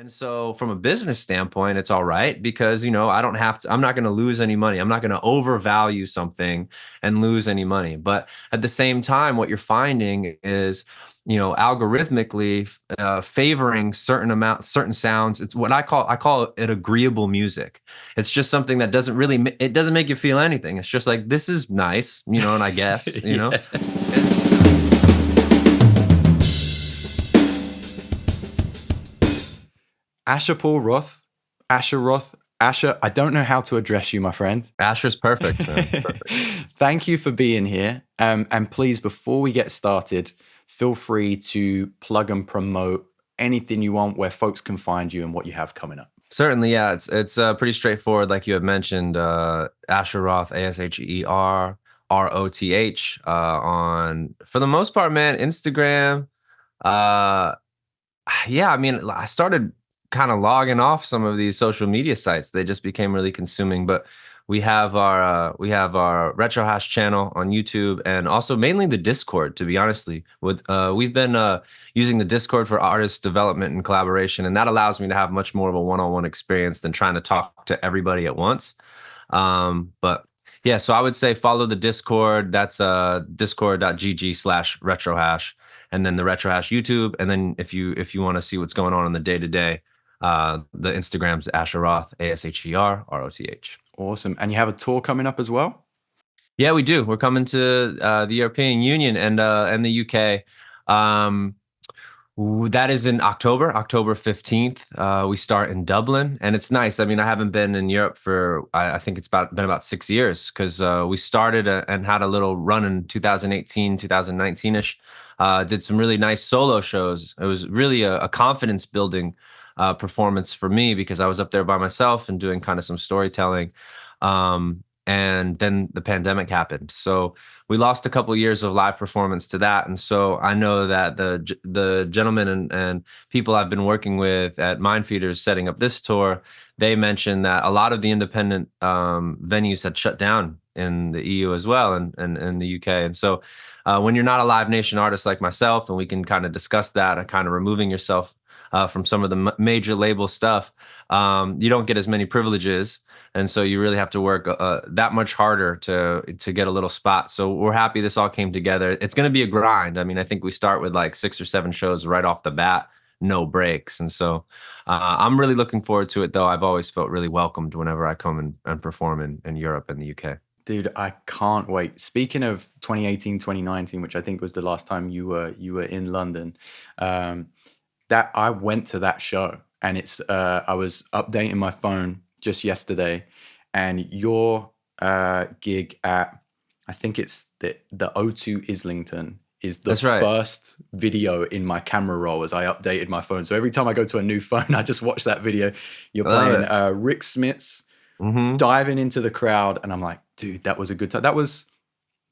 And so from a business standpoint, it's all right because, I don't have to, I'm not going to lose any money. I'm not going to overvalue something and lose any money. But at the same time, what you're finding is, algorithmically favoring certain sounds. It's what I call it agreeable music. It's just something that it doesn't make you feel anything. It's just like, this is nice, and I guess, Yeah. it's, Asher Paul Roth, Asher Roth, Asher. I don't know how to address you, my friend. Asher's perfect, man. Perfect. Thank you for being here. And please, before we get started, feel free to plug and promote anything you want, where folks can find you and what you have coming up. Certainly, yeah. It's pretty straightforward, like you have mentioned. Asher Roth, ASHER ROTH, on, for the most part, man, Instagram. Uh, yeah, I mean, I started kind of logging off some of these social media sites. They just became really consuming. But we have our Retro Hash channel on YouTube, and also mainly the Discord. To be honestly, we've been using the Discord for artist development and collaboration, and that allows me to have much more of a one-on-one experience than trying to talk to everybody at once. But yeah, so I would say follow the Discord. That's discord.gg/retrohash, and then the Retrohash YouTube. And then if you want to see what's going on in the day to day, the Instagram's Asher Roth, ASHER ROTH. Awesome. And you have a tour coming up as well? Yeah, we do. We're coming to the European Union and the UK. That is in October 15th. We start in Dublin, and it's nice. I mean, I haven't been in Europe for, I think it's been about 6 years, because we started and had a little run in 2018, 2019-ish. Did some really nice solo shows. It was really a confidence building performance for me, because I was up there by myself and doing kind of some storytelling. And then the pandemic happened. So we lost a couple of years of live performance to that. And so I know that the gentlemen and people I've been working with at Mindfeeders setting up this tour, they mentioned that a lot of the independent venues had shut down in the EU as well, and in the UK. And so when you're not a Live Nation artist like myself, and we can kind of discuss that, and kind of removing yourself from some of the major label stuff, you don't get as many privileges, and so you really have to work that much harder to get a little spot. So we're happy this all came together. It's going to be a grind. I mean, I think we start with like 6 or 7 shows right off the bat, no breaks, and so I'm really looking forward to it. Though I've always felt really welcomed whenever I come and perform in Europe and the UK. Dude, I can't wait. Speaking of 2018, 2019, which I think was the last time you were in London, that I went to that show, and it's I was updating my phone just yesterday, and your gig at, I think it's the O2 Islington, is the That's right. first video in my camera roll as I updated my phone. So every time I go to a new phone, I just watch that video. You're Love playing Rick Smits, it. diving into the crowd, and I'm like, dude, that was a good time. That was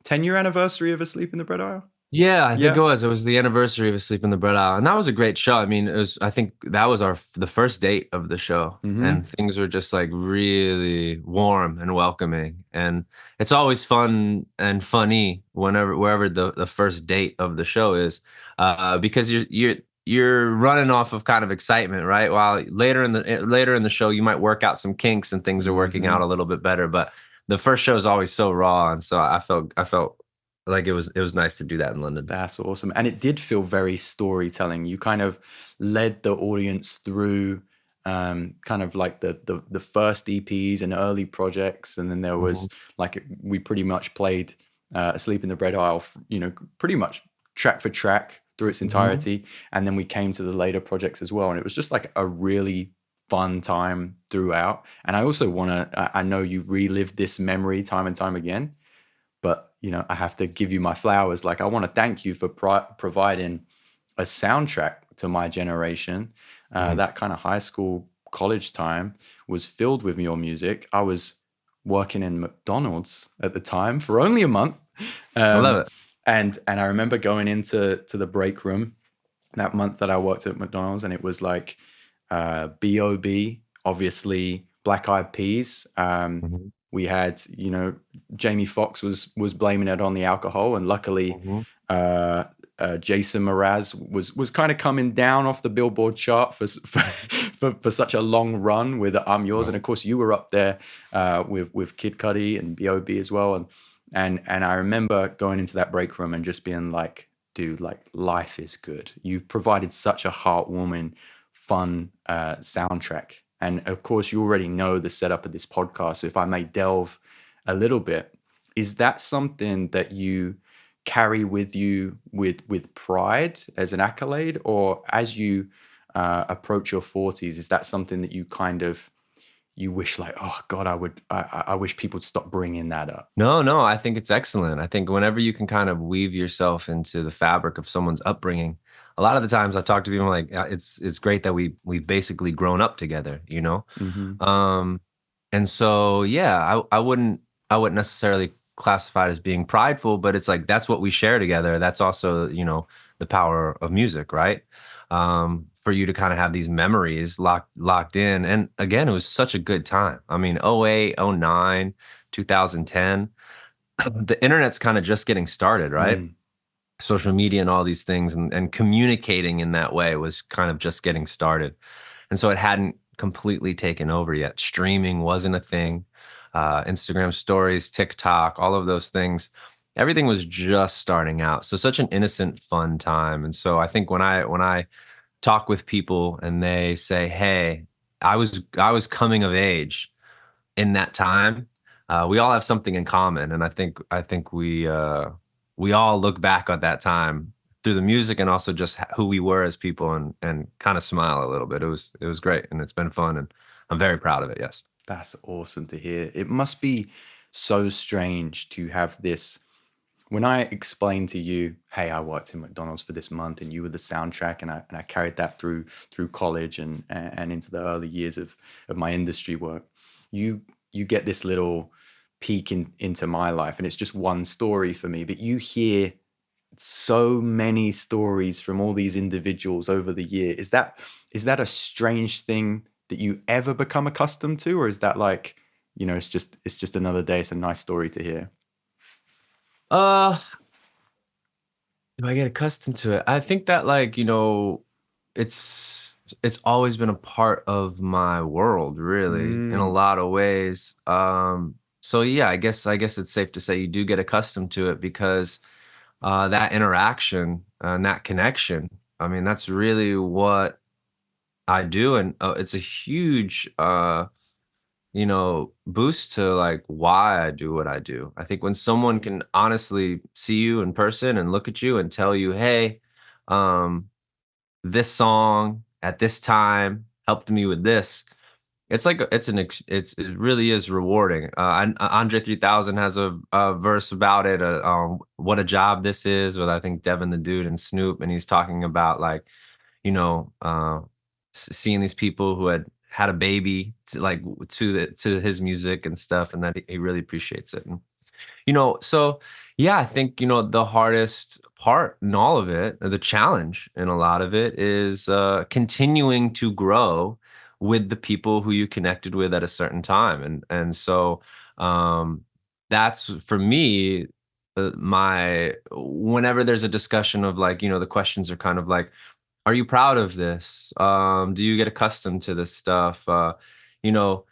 10-year anniversary of Asleep in the Bread Aisle. Yeah, I think Yeah. it was. It was the anniversary of Asleep in the Bread Aisle, and that was a great show. I mean, I think that was the first date of the show, Mm-hmm. and things were just like really warm and welcoming. And it's always fun and funny wherever the first date of the show is, because you're running off of kind of excitement, right? While later in the show, you might work out some kinks and things are working Mm-hmm. out a little bit better. But the first show is always so raw, and so I felt like it was nice to do that in London. That's awesome. And it did feel very storytelling. You kind of led the audience through kind of like the first EPs and early projects. And then there was like, we pretty much played Asleep in the Bread Aisle, pretty much track for track through its entirety. And then we came to the later projects as well. And it was just like a really fun time throughout. And I also I know you relived this memory time and time again, but I have to give you my flowers. Like, I want to thank you for providing a soundtrack to my generation. That kind of high school, college time was filled with your music. I was working in McDonald's at the time for only a month. I love it. And I remember going into the break room that month that I worked at McDonald's, and it was like B.O.B., obviously Black Eyed Peas. We had, Jamie Foxx was blaming it on the alcohol, and luckily Jason Mraz was kind of coming down off the Billboard chart for such a long run with "I'm Yours," and of course you were up there with Kid Cudi and B.O.B. as well, and I remember going into that break room and just being like, dude, like life is good. You provided such a heartwarming, fun soundtrack, and of course you already know the setup of this podcast. So if I may delve a little bit, is that something that you carry with you with pride as an accolade, or as you approach your 40s, is that something that you kind of you wish like, oh God, I wish people would stop bringing that up? No, no, I think it's excellent. I think whenever you can kind of weave yourself into the fabric of someone's upbringing, a lot of the times I talk to people like, it's great that we've basically grown up together, you know? Hmm. Um, and so yeah, I wouldn't necessarily classify it as being prideful, but it's like that's what we share together. That's also, the power of music, right? For you to kind of have these memories locked in. And again, it was such a good time. I mean, '08, '09, 2010, the internet's kind of just getting started, right? Mm. Social media and all these things, and communicating in that way was kind of just getting started. And so it hadn't completely taken over yet. Streaming wasn't a thing. Instagram stories, TikTok, all of those things, everything was just starting out. So such an innocent, fun time. And so I think when I talk with people and they say, "Hey, I was coming of age in that time," we all have something in common, and I think we all look back at that time through the music and also just who we were as people, and kind of smile a little bit. It was great, and it's been fun, and I'm very proud of it. Yes. That's awesome to hear. It must be so strange to have this. When I explained to you, hey, I worked in McDonald's for this month, and you were the soundtrack, and I carried that through college and into the early years of my industry work. You get this little peek into my life, and it's just one story for me, but you hear so many stories from all these individuals over the year. Is that a strange thing that you ever become accustomed to, or is that like, it's just another day, it's a nice story to hear? Uh, do I get accustomed to it? I think that, like, it's always been a part of my world, really, in a Mm. lot of ways. So yeah, I guess it's safe to say you do get accustomed to it because that interaction and that connection. I mean, that's really what I do, and it's a huge, boost to like why I do what I do. I think when someone can honestly see you in person and look at you and tell you, "Hey, um, this song at this time helped me with this." It's like it really is rewarding. Andre 3000 has a verse about it. What a job this is, with I think Devin the Dude and Snoop, and he's talking about like, you know, uh, seeing these people who had a baby to his music and stuff, and that he really appreciates it. So yeah, I think, the hardest part in all of it, the challenge in a lot of it is continuing to grow with the people who you connected with at a certain time. And so um that's for me, my whenever there's a discussion of like, the questions are kind of like, are you proud of this? Do you get accustomed to this stuff? You know,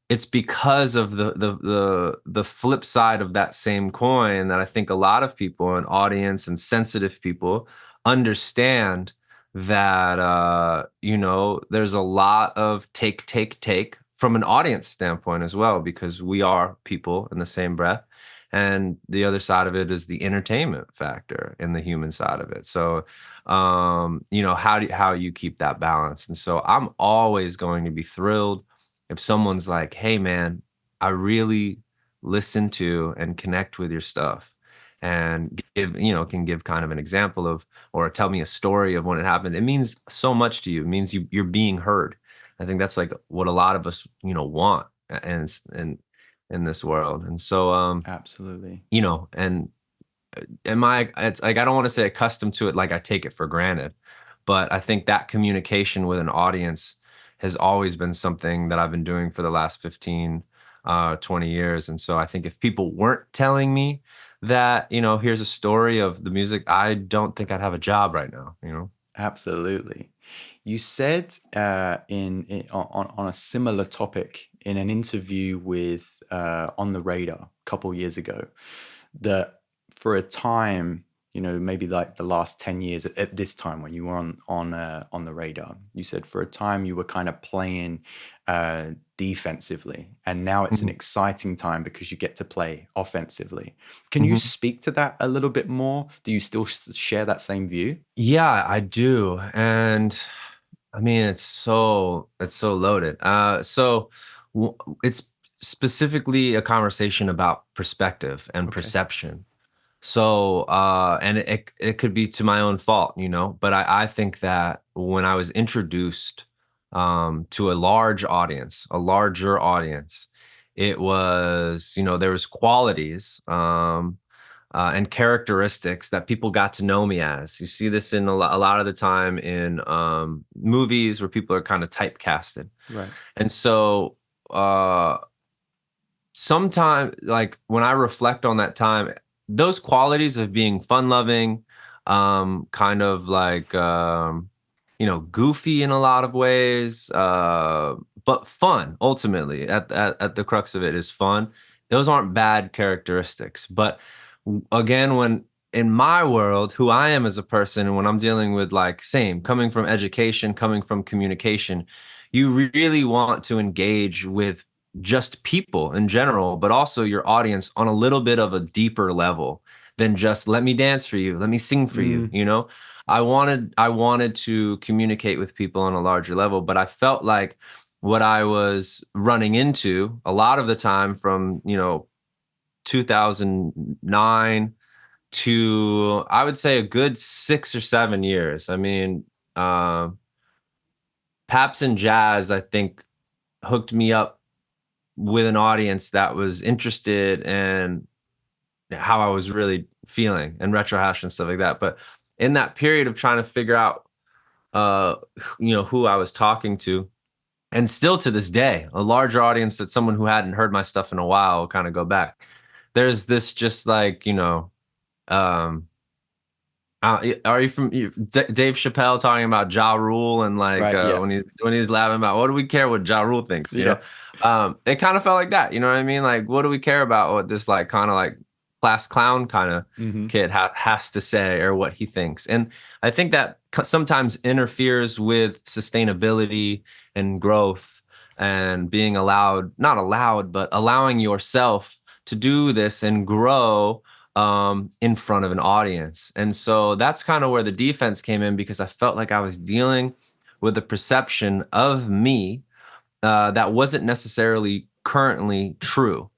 it's because of the flip side of that same coin that I think a lot of people, an audience and sensitive people, understand that there's a lot of take from an audience standpoint as well, because we are people in the same breath. And the other side of it is the entertainment factor in the human side of it. So how you keep that balance. And so I'm always going to be thrilled if someone's like, "Hey man, I really listen to and connect with your stuff," and can give kind of an example of, or tell me a story of when it happened. It means so much to you. It means you're being heard. I think that's like what a lot of us, want, and in this world. And so Absolutely. and am I it's like, I don't want to say accustomed to it, like I take it for granted, but I think that communication with an audience has always been something that I've been doing for the last 15, 20 years. And so I think if people weren't telling me that, here's a story of the music, I don't think I'd have a job right now. Absolutely. You said on a similar topic in an interview with On the Radar a couple years ago that for a time, maybe like the last 10 years at this time when you were on the radar, you said for a time you were kind of playing defensively, and now it's an Mhm. exciting time because you get to play offensively. Can you Mhm. speak to that a little bit more? Do you still share that same view? Yeah, I do. And I mean, it's so loaded. It's specifically a conversation about perspective and Okay. perception. So, and it could be to my own fault, but I think that when I was introduced to a larger audience, it was, there was qualities and characteristics that people got to know me as. You see this in a lot of the time in movies where people are kind of typecasted. Right. And so, sometimes, like, when I reflect on that time, those qualities of being fun loving, kind of like, goofy in a lot of ways, but fun ultimately at the crux of it is fun. Those aren't bad characteristics. But again, when in my world, who I am as a person, and when I'm dealing with, like, same coming from education, coming from communication, you really want to engage with just people in general, but also your audience on a little bit of a deeper level than just let me dance for you, let me sing for you, Mm, you know? I wanted to communicate with people on a larger level, but I felt like what I was running into a lot of the time from, 2009 to, I would say, a good 6 or 7 years. I mean, uh, Paps and Jazz, I think, hooked me up with an audience that was interested in how I was really feeling and retro hash and stuff like that. But in that period of trying to figure out, who I was talking to, and still to this day, a larger audience that someone who hadn't heard my stuff in a while will kind of go back. There's this just like, um, are you Dave Chappelle talking about Ja Rule and like right. Yeah. when he's laughing about what do we care what Ja Rule thinks? Yeah. It kind of felt like that. You know what I mean? Like, what do we care about what this like kind of like class clown kind of Hmm. kid has to say or what he thinks? And I think that sometimes interferes with sustainability and growth and being not allowed, but allowing yourself to do this and grow in front of an audience. And so that's kind of where the defense came in because I felt like I was dealing with a perception of me that wasn't necessarily currently true.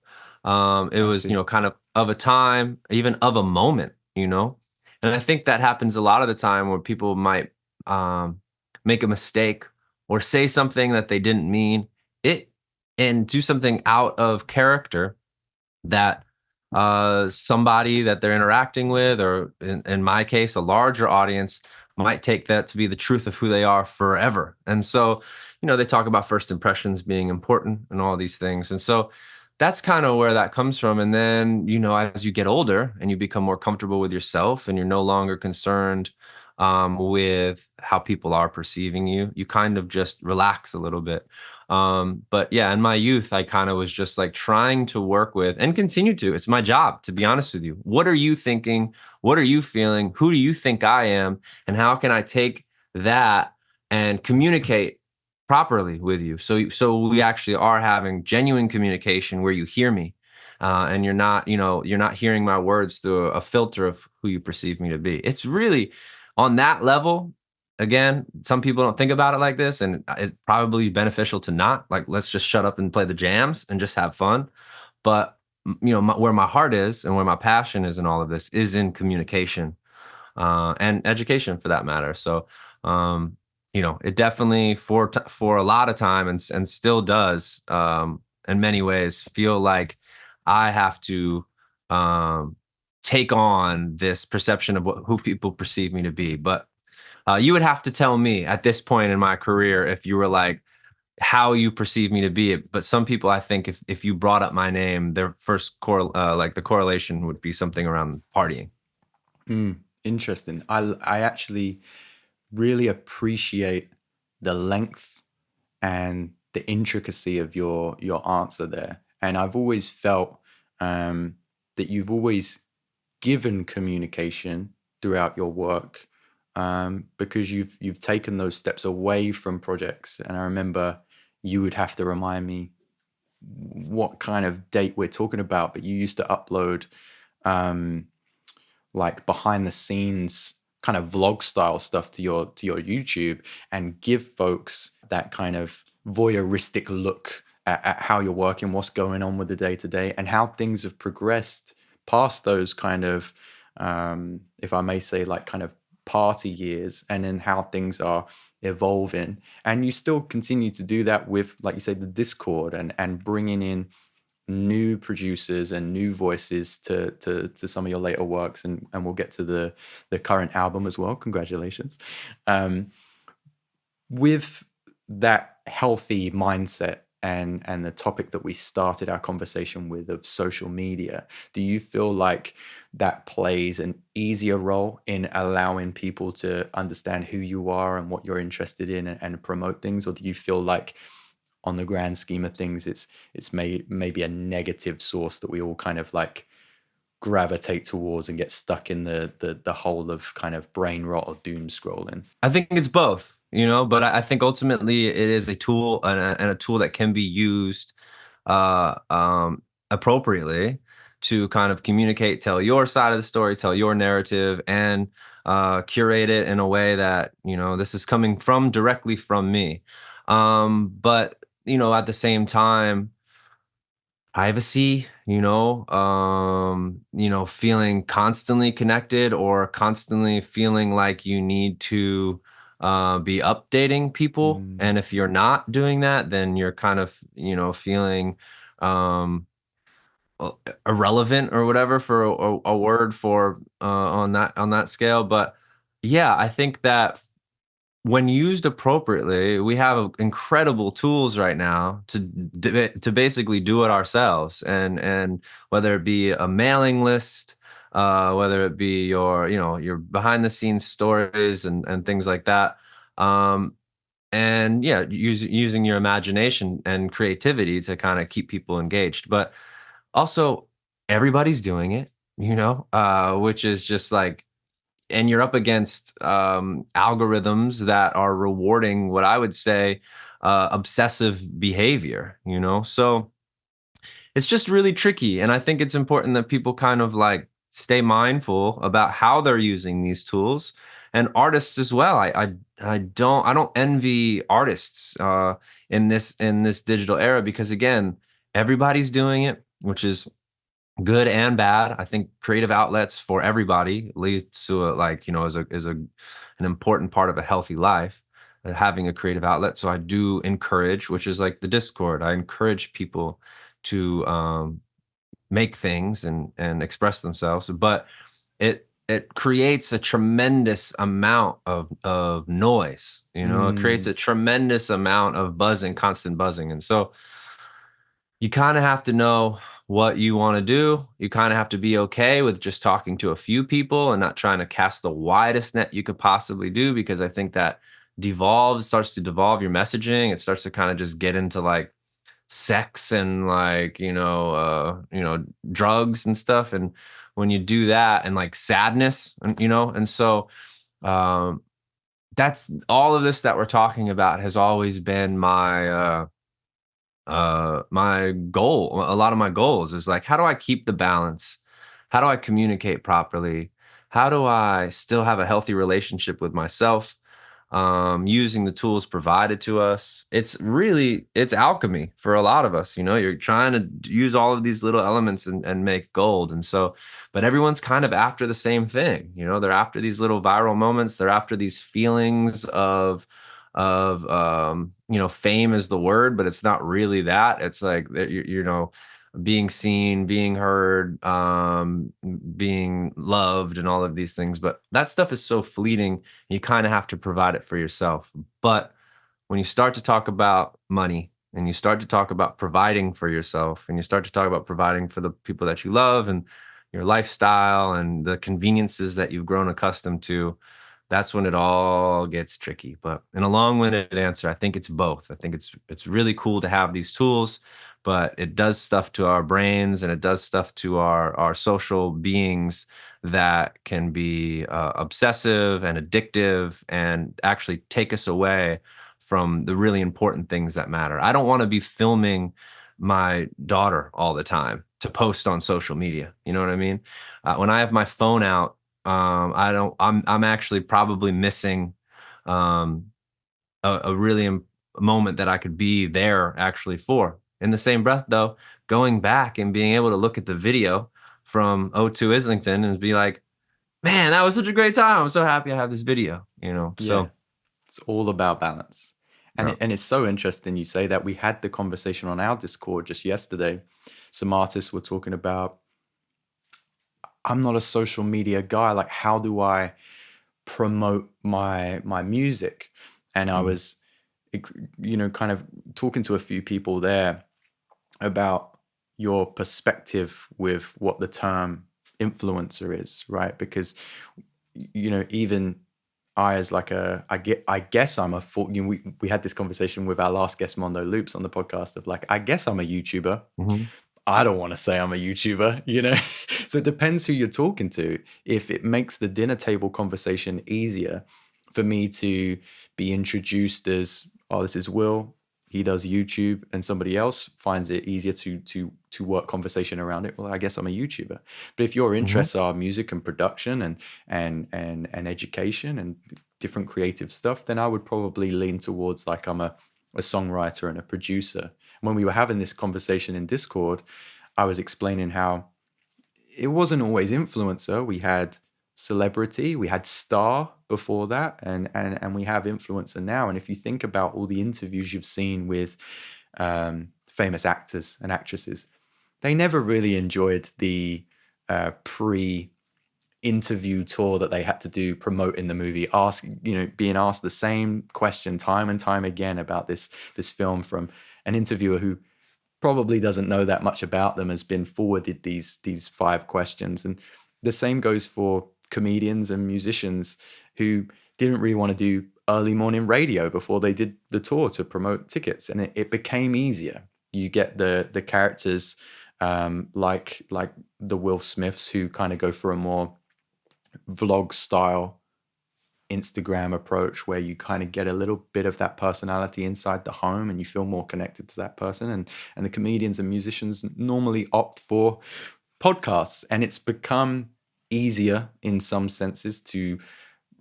It I was, see. kind of a time, even of a moment. And I think that happens a lot of the time where people might make a mistake or say something that they didn't mean it and do something out of character that somebody that they're interacting with, or in my case, a larger audience, might take that to be the truth of who they are forever. And so, they talk about first impressions being important and all these things. And so that's kind of where that comes from. And then, as you get older and you become more comfortable with yourself and you're no longer concerned with how people are perceiving you, you kind of just relax a little bit. But yeah, in my youth, I kind of was just like trying to work with and continue to. It's my job, to be honest with you. What are you thinking? What are you feeling? Who do you think I am? And how can I take that and communicate properly with you? So we actually are having genuine communication where you hear me. And you're not hearing my words through a filter of who you perceive me to be. It's really on that level. Again, some people don't think about it like this, and it's probably beneficial to not. Like, let's just shut up and play the jams and just have fun. But where my heart is and where my passion is in all of this is in communication and education, for that matter. So, it definitely for a lot of time and still does in many ways feel like I have to um, take on this perception of who people perceive me to be, but you would have to tell me at this point in my career if you were like, how you perceive me to be. But some people, I think, if you brought up my name, their first like the correlation would be something around partying. Interesting. I actually really appreciate the length and the intricacy of your answer there. And I've always felt that you've always given communication throughout your work, because you've taken those steps away from projects. And I remember you would have to remind me what kind of date we're talking about, but you used to upload um, like behind the scenes kind of vlog style stuff to your YouTube, and give folks that kind of voyeuristic look at how you're working, what's going on with the day to day, and how things have progressed past those kind of, if I may say, like kind of party years, and then how things are evolving. And you still continue to do that with, like you say, the Discord, and bringing in new producers and new voices to some of your later works, and we'll get to the current album as well. Congratulations. With that healthy mindset, and the topic that we started our conversation with, of social media, do you feel like that plays an easier role in allowing people to understand who you are and what you're interested in, and promote things? Or do you feel like, on the grand scheme of things, it's maybe a negative source that we all kind of like gravitate towards, and get stuck in the hole of kind of brain rot or doom scrolling? I think it's both, but I think ultimately it is a tool, and a tool that can be used appropriately to kind of communicate, tell your side of the story, tell your narrative, and curate it in a way that, this is coming from directly from me. But, at the same time, privacy, feeling constantly connected, or constantly feeling like you need to be updating people. Mm, And if you're not doing that, then you're kind of, feeling um, irrelevant, or whatever, for a word for on that scale. But yeah, I think that when used appropriately, we have incredible tools right now to basically do it ourselves, and whether it be a mailing list, whether it be your behind the scenes stories, and things like that, and yeah, using your imagination and creativity to kind of keep people engaged. But also, everybody's doing it, which is just like, and you're up against algorithms that are rewarding what I would say obsessive behavior, so it's just really tricky. And I think it's important that people kind of like stay mindful about how they're using these tools, and artists as well. I don't envy artists in this digital era, because again, everybody's doing it, which is good and bad. I think creative outlets for everybody leads to is an important part of a healthy life, having a creative outlet. So I do encourage, which is like the Discord. I encourage people to make things and express themselves, but it creates a tremendous amount of noise. It creates mm, a tremendous amount of buzzing, constant buzzing, and so you kind of have to know what you want to do. You kind of have to be okay with just talking to a few people, and not trying to cast the widest net you could possibly do, because I think that starts to devolve your messaging. It starts to kind of just get into like sex, and like, drugs and stuff. And when you do that, and like sadness, and so um, that's all of this that we're talking about has always been my goal. A lot of my goals is like, how do I keep the balance? How do I communicate properly? How do I still have a healthy relationship with myself, using the tools provided to us? It's alchemy for a lot of us. You're trying to use all of these little elements, and make gold. And so, but everyone's kind of after the same thing. They're after these little viral moments. They're after these feelings of fame is the word, but it's not really that. It's like that being seen, being heard, being loved, and all of these things. But that stuff is so fleeting. You kind of have to provide it for yourself. But when you start to talk about money and you start to talk about providing for yourself and you start to talk about providing for the people that you love and your lifestyle and the conveniences that you've grown accustomed to, that's when it all gets tricky. But in a long-winded answer, I think it's both. I think it's really cool to have these tools, but it does stuff to our brains and it does stuff to our social beings that can be obsessive and addictive and actually take us away from the really important things that matter. I don't want to be filming my daughter all the time to post on social media. You know what I mean? When I have my phone out, I don't. I'm actually probably missing um, a really moment that I could be there actually for. In the same breath, though, going back and being able to look at the video from O2 Islington and be like, "Man, that was such a great time. I'm so happy I have this video." You know, Yeah, so it's all about balance. And yeah. it's so interesting you say that. We had the conversation on our Discord just yesterday. Some artists were talking about, I'm not a social media guy. Like, how do I promote my music? And I Mm, was, kind of talking to a few people there about your perspective with what the term influencer is, right? Because even I, as like I guess I'm a full. We had this conversation with our last guest Mondo Loops on the podcast of like, I guess I'm a YouTuber. mhm, I don't want to say I'm a YouTuber. So it depends who you're talking to. If it makes the dinner table conversation easier for me to be introduced as, oh, this is Will, he does YouTube, and somebody else finds it easier to work conversation around it, well, I guess I'm a YouTuber. But if your mhm, interests are music and production and education and different creative stuff, then I would probably lean towards like I'm a songwriter and a producer. When we were having this conversation in Discord, I was explaining how it wasn't always influencer. We had celebrity, we had star before that, and we have influencer now. And if you think about all the interviews you've seen with famous actors and actresses, they never really enjoyed the pre interview tour that they had to do promoting the movie, being asked the same question time and time again about this film from an interviewer who probably doesn't know that much about them, has been forwarded these five questions. And the same goes for comedians and musicians who didn't really want to do early morning radio before they did the tour to promote tickets, and it became easier. You get the characters like the Will Smiths, who kind of go for a more vlog style Instagram approach, where you kind of get a little bit of that personality inside the home and you feel more connected to that person. And the comedians and musicians normally opt for podcasts, and it's become easier in some senses to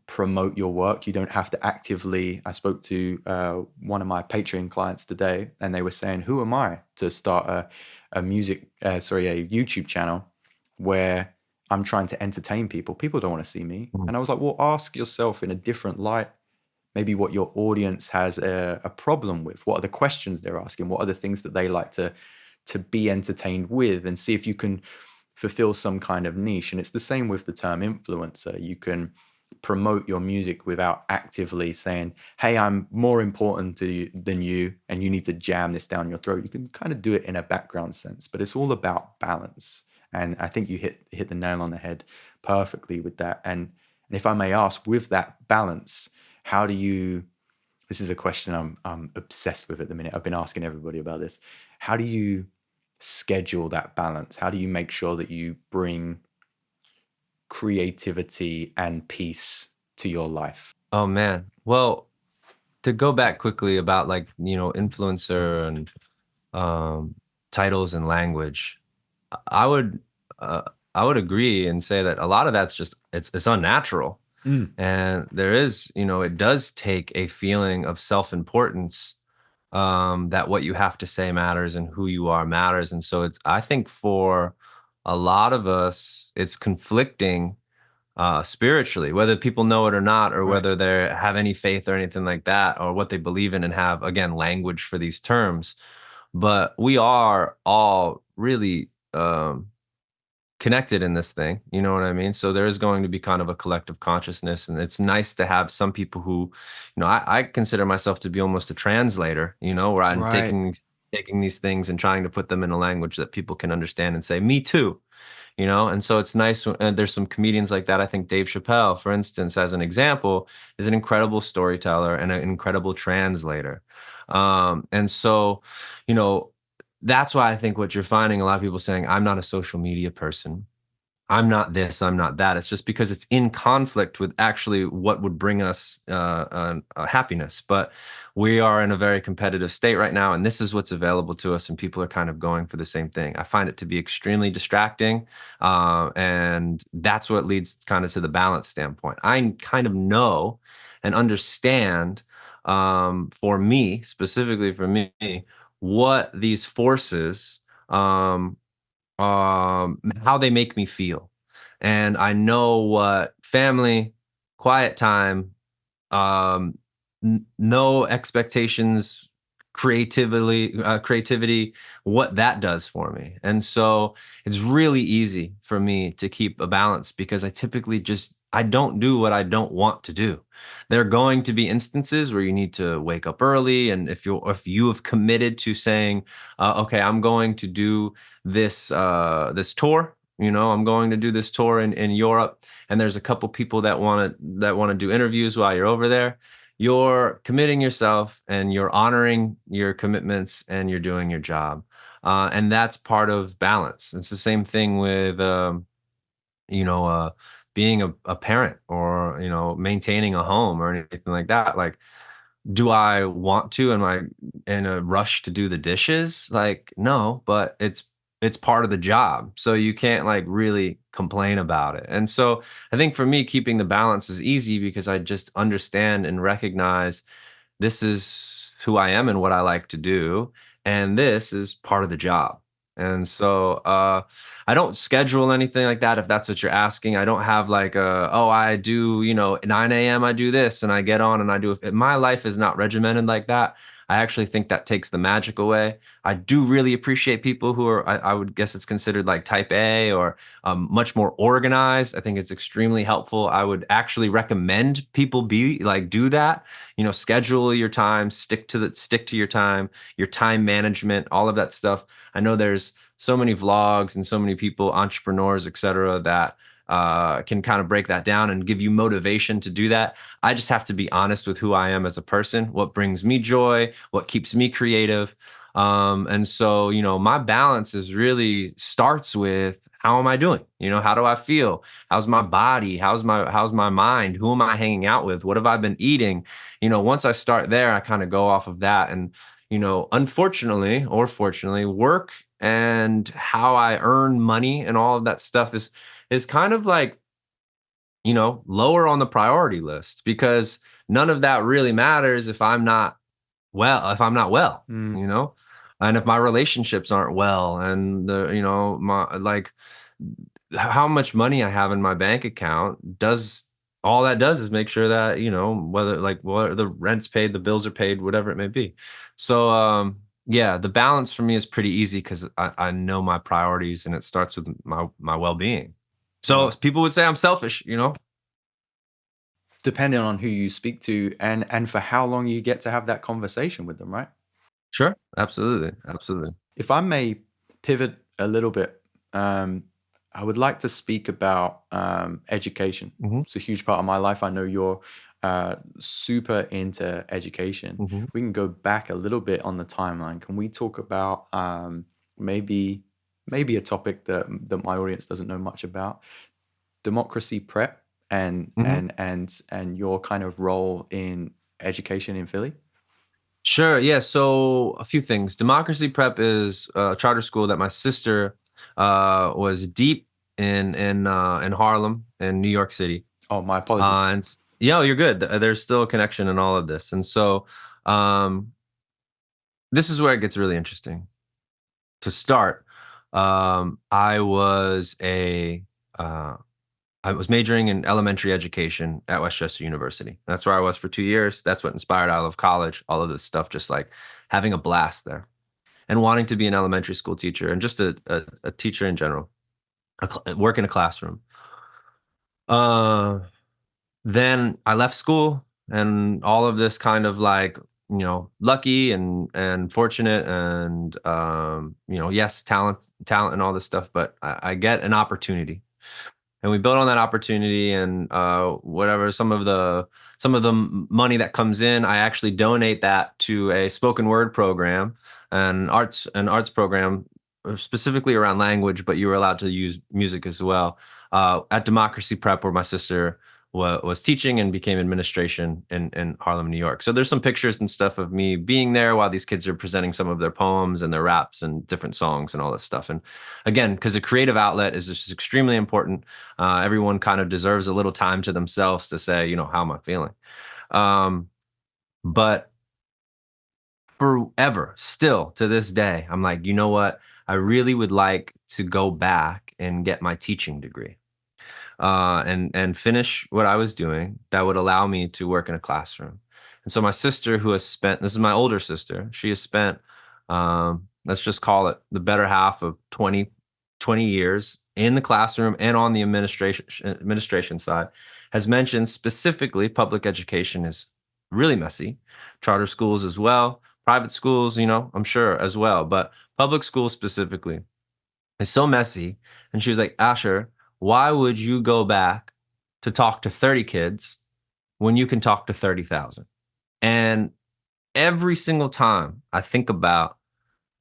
promote your work. You don't have to actively. I spoke to one of my Patreon clients today, and they were saying, who am I to start a YouTube channel where I'm trying to entertain people? People don't want to see me. mhm. And I was like, well, ask yourself in a different light, maybe what your audience has a problem with. What are the questions they're asking? What are the things that they like to be entertained with? And see if you can fulfill some kind of niche. And it's the same with the term influencer. You can promote your music without actively saying, hey, I'm more important to you than you, and you need to jam this down your throat. You can kind of do it in a background sense, but it's all about balance. And I think you hit the nail on the head perfectly with that. And if I may ask, with that balance, how do you, this is a question I'm obsessed with at the minute. I've been asking everybody about this. How do you schedule that balance? How do you make sure that you bring creativity and peace to your life? Oh man. Well, to go back quickly about like, influencer and um, titles and language, I would uh, I would agree and say that a lot of that's just it's unnatural. Mm, And there is, it does take a feeling of self-importance, that what you have to say matters and who you are matters. And so I think for a lot of us, it's conflicting spiritually, whether people know it or not, or right. whether they have any faith or anything like that, or what they believe in and have, again, language for these terms. But we are all really connected in this thing. You know what I mean? So there is going to be kind of a collective consciousness, and it's nice to have some people who, I consider myself to be almost a translator, where I'm Right. taking these things and trying to put them in a language that people can understand and say, me too. And so it's nice. There's some comedians like that. I think Dave Chappelle, for instance, as an example, is an incredible storyteller and an incredible translator. And so, you know, that's why I think what you're finding a lot of people saying, I'm not a social media person. I'm not this, I'm not that. It's just because it's in conflict with actually what would bring us happiness. But we are in a very competitive state right now, and this is what's available to us, and people are kind of going for the same thing. I find it to be extremely distracting, and that's what leads kind of to the balance standpoint. I kind of know and understand, for me, specifically for me, what these forces um, how they make me feel. And I know what family, quiet time, um, no expectations, creativity, what that does for me. And so it's really easy for me to keep a balance because I don't do what I don't want to do. There are going to be instances where you need to wake up early, and if you have committed to saying, okay, I'm going to do this tour. I'm going to do this tour in Europe, and there's a couple people that want to do interviews while you're over there. You're committing yourself and you're honoring your commitments and you're doing your job. And that's part of balance. It's the same thing with, you know, uh, being a parent or, maintaining a home or anything like that. Like, do I want to? Am I in a rush to do the dishes? Like, no, but it's part of the job. So you can't like really complain about it. And so I think for me, keeping the balance is easy because I just understand and recognize this is who I am and what I like to do. And this is part of the job. And so I don't schedule anything like that if that's what you're asking. I don't have like oh, I do, 9 a.m. I do this and I get on and I do it. My life is not regimented like that. I actually think that takes the magic away. I do really appreciate people who are, I would guess it's considered like type A or much more organized. I think it's extremely helpful. I would actually recommend people be like, do that, schedule your time, stick to your time management, all of that stuff. I know there's so many vlogs and so many people, entrepreneurs, et cetera, that can kind of break that down and give you motivation to do that. I just have to be honest with who I am as a person, what brings me joy, what keeps me creative. And so, my balance is really starts with how am I doing? How do I feel? How's my body? How's my mind? Who am I hanging out with? What have I been eating? Once I start there, I kind of go off of that. And, unfortunately or fortunately, work and how I earn money and all of that stuff is kind of like, lower on the priority list because none of that really matters if I'm not well, Mm. and if my relationships aren't well and my like how much money I have in my bank account does all that does is make sure that, whether like what the rent's paid, the bills are paid, whatever it may be. So, yeah, the balance for me is pretty easy because I know my priorities and it starts with my well-being. So Well, people would say I'm selfish. depending on who you speak to and for how long you get to have that conversation with them, right? Sure. Absolutely. Absolutely. If I may pivot a little bit, I would like to speak about education. Hmm. It's a huge part of my life. I know you're super into education. Hmm. We can go back a little bit on the timeline. Can we talk about maybe maybe a topic that my audience doesn't know much about? Democracy prep and Hmm. and your kind of role in education in Philly. Sure. Yeah. So a few things. Democracy Prep is a charter school that my sister was deep in Harlem in New York City. Oh, my apologies. Yeah, you're good. There's still a connection in all of this, and so um, this is where it gets really interesting. To start, I was uh, I was majoring in elementary education at Westchester University. That's where I was for 2 years. That's what inspired I love college, all of this stuff, just like having a blast there and wanting to be an elementary school teacher and just a teacher in general. work in a classroom. Uh, then I left school, and all of this kind of like, lucky and fortunate, and yes, talent and all this stuff, but I get an opportunity, and we build on that opportunity, and whatever, some of the money that comes in, I actually donate that to a spoken word program, an arts program, specifically around language, but you were allowed to use music as well, at Democracy Prep, where my sister was teaching and became administration in Harlem, New York. So there's some pictures and stuff of me being there while these kids are presenting some of their poems and their raps and different songs and all this stuff. And again, because a creative outlet is just extremely important. Everyone kind of deserves a little time to themselves to say, how am I feeling? But forever, still to this day, I'm like, you know what? I really would like to go back and get my teaching degree, and finish what I was doing that would allow me to work in a classroom. And so my sister, who has spent, this is my older sister, she has spent, let's just call it the better half of 20 years in the classroom and on the administration side, has mentioned specifically public education is really messy. Charter schools as well, private schools, I'm sure as well, but public schools specifically is so messy. And she was like, Asher, why would you go back to talk to 30 kids when you can talk to 30,000? And every single time I think about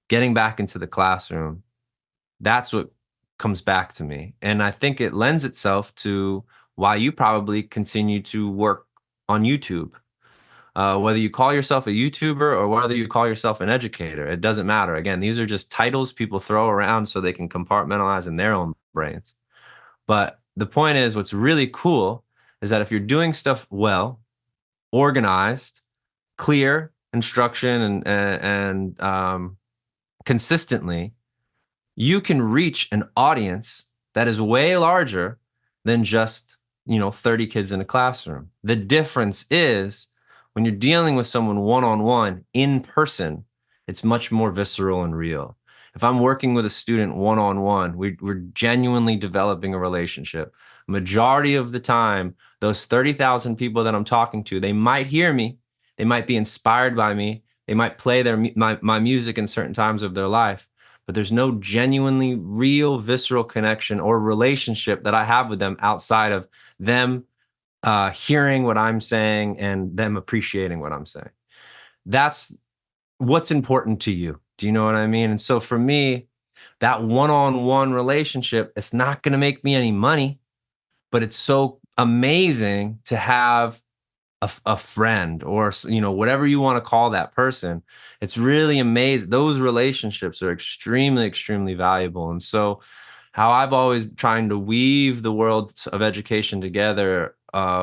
getting back into the classroom, that's what comes back to me. And I think it lends itself to why you probably continue to work on YouTube. Whether you call yourself a YouTuber or whether you call yourself an educator, it doesn't matter. Again, these are just titles people throw around so they can compartmentalize in their own brains. But the point is, what's really cool is that if you're doing stuff well, organized, clear instruction, and consistently, you can reach an audience that is way larger than just 30 kids in a classroom. The difference is when you're dealing with someone one-on-one in person, it's much more visceral and real. If I'm working with a student one-on-one, we're genuinely developing a relationship. Majority of the time, those 30,000 people that I'm talking to, they might hear me, they might be inspired by me, they might play my music in certain times of their life, but there's no genuinely real visceral connection or relationship that I have with them outside of them hearing what I'm saying and them appreciating what I'm saying. That's what's important to you. Do you know what I mean? And so for me, that one-on-one relationship, it's not going to make me any money, but it's so amazing to have a friend, or whatever you want to call that person. It's really amazing. Those relationships are extremely valuable. And so how I've always trying to weave the worlds of education together,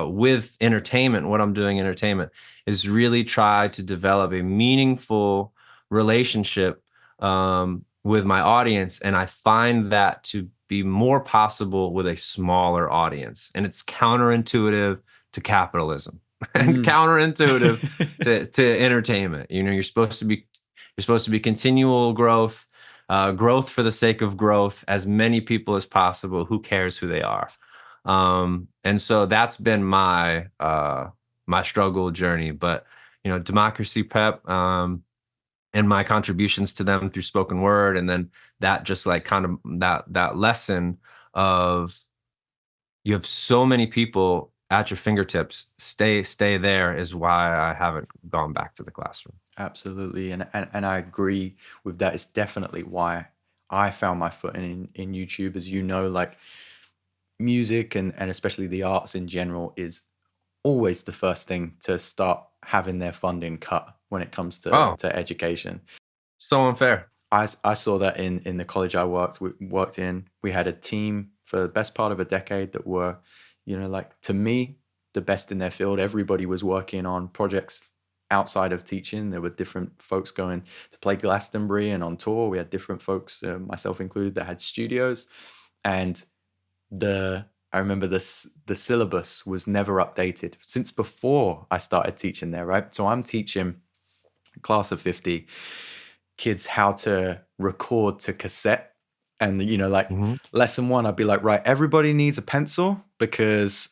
with entertainment, what I'm doing in entertainment, is really try to develop a meaningful relationship, with my audience. And I find that to be more possible with a smaller audience. And it's counterintuitive to capitalism and Mm. counterintuitive to entertainment. You're supposed to be continual growth, growth for the sake of growth, as many people as possible. Who cares who they are? And so that's been my struggle journey. But Democracy Prep, and my contributions to them through spoken word, and then that just like kind of that lesson of, you have so many people at your fingertips. Stay there is why I haven't gone back to the classroom. Absolutely, and I agree with that. It's definitely why I found my foot in YouTube. As you know, like music and especially the arts in general is always the first thing to start having their funding cut when it comes Oh, to education. so unfair. I saw that in the college I worked in. We had a team for the best part of a decade that were, like, to me, the best in their field. Everybody was working on projects outside of teaching. There were different folks going to play Glastonbury and on tour. We had different folks, myself included, that had studios. And the I remember the syllabus was never updated since before I started teaching there, right? So I'm teaching a class of 50 kids how to record to cassette And like Hmm. lesson one, I'd be like, right, everybody needs a pencil because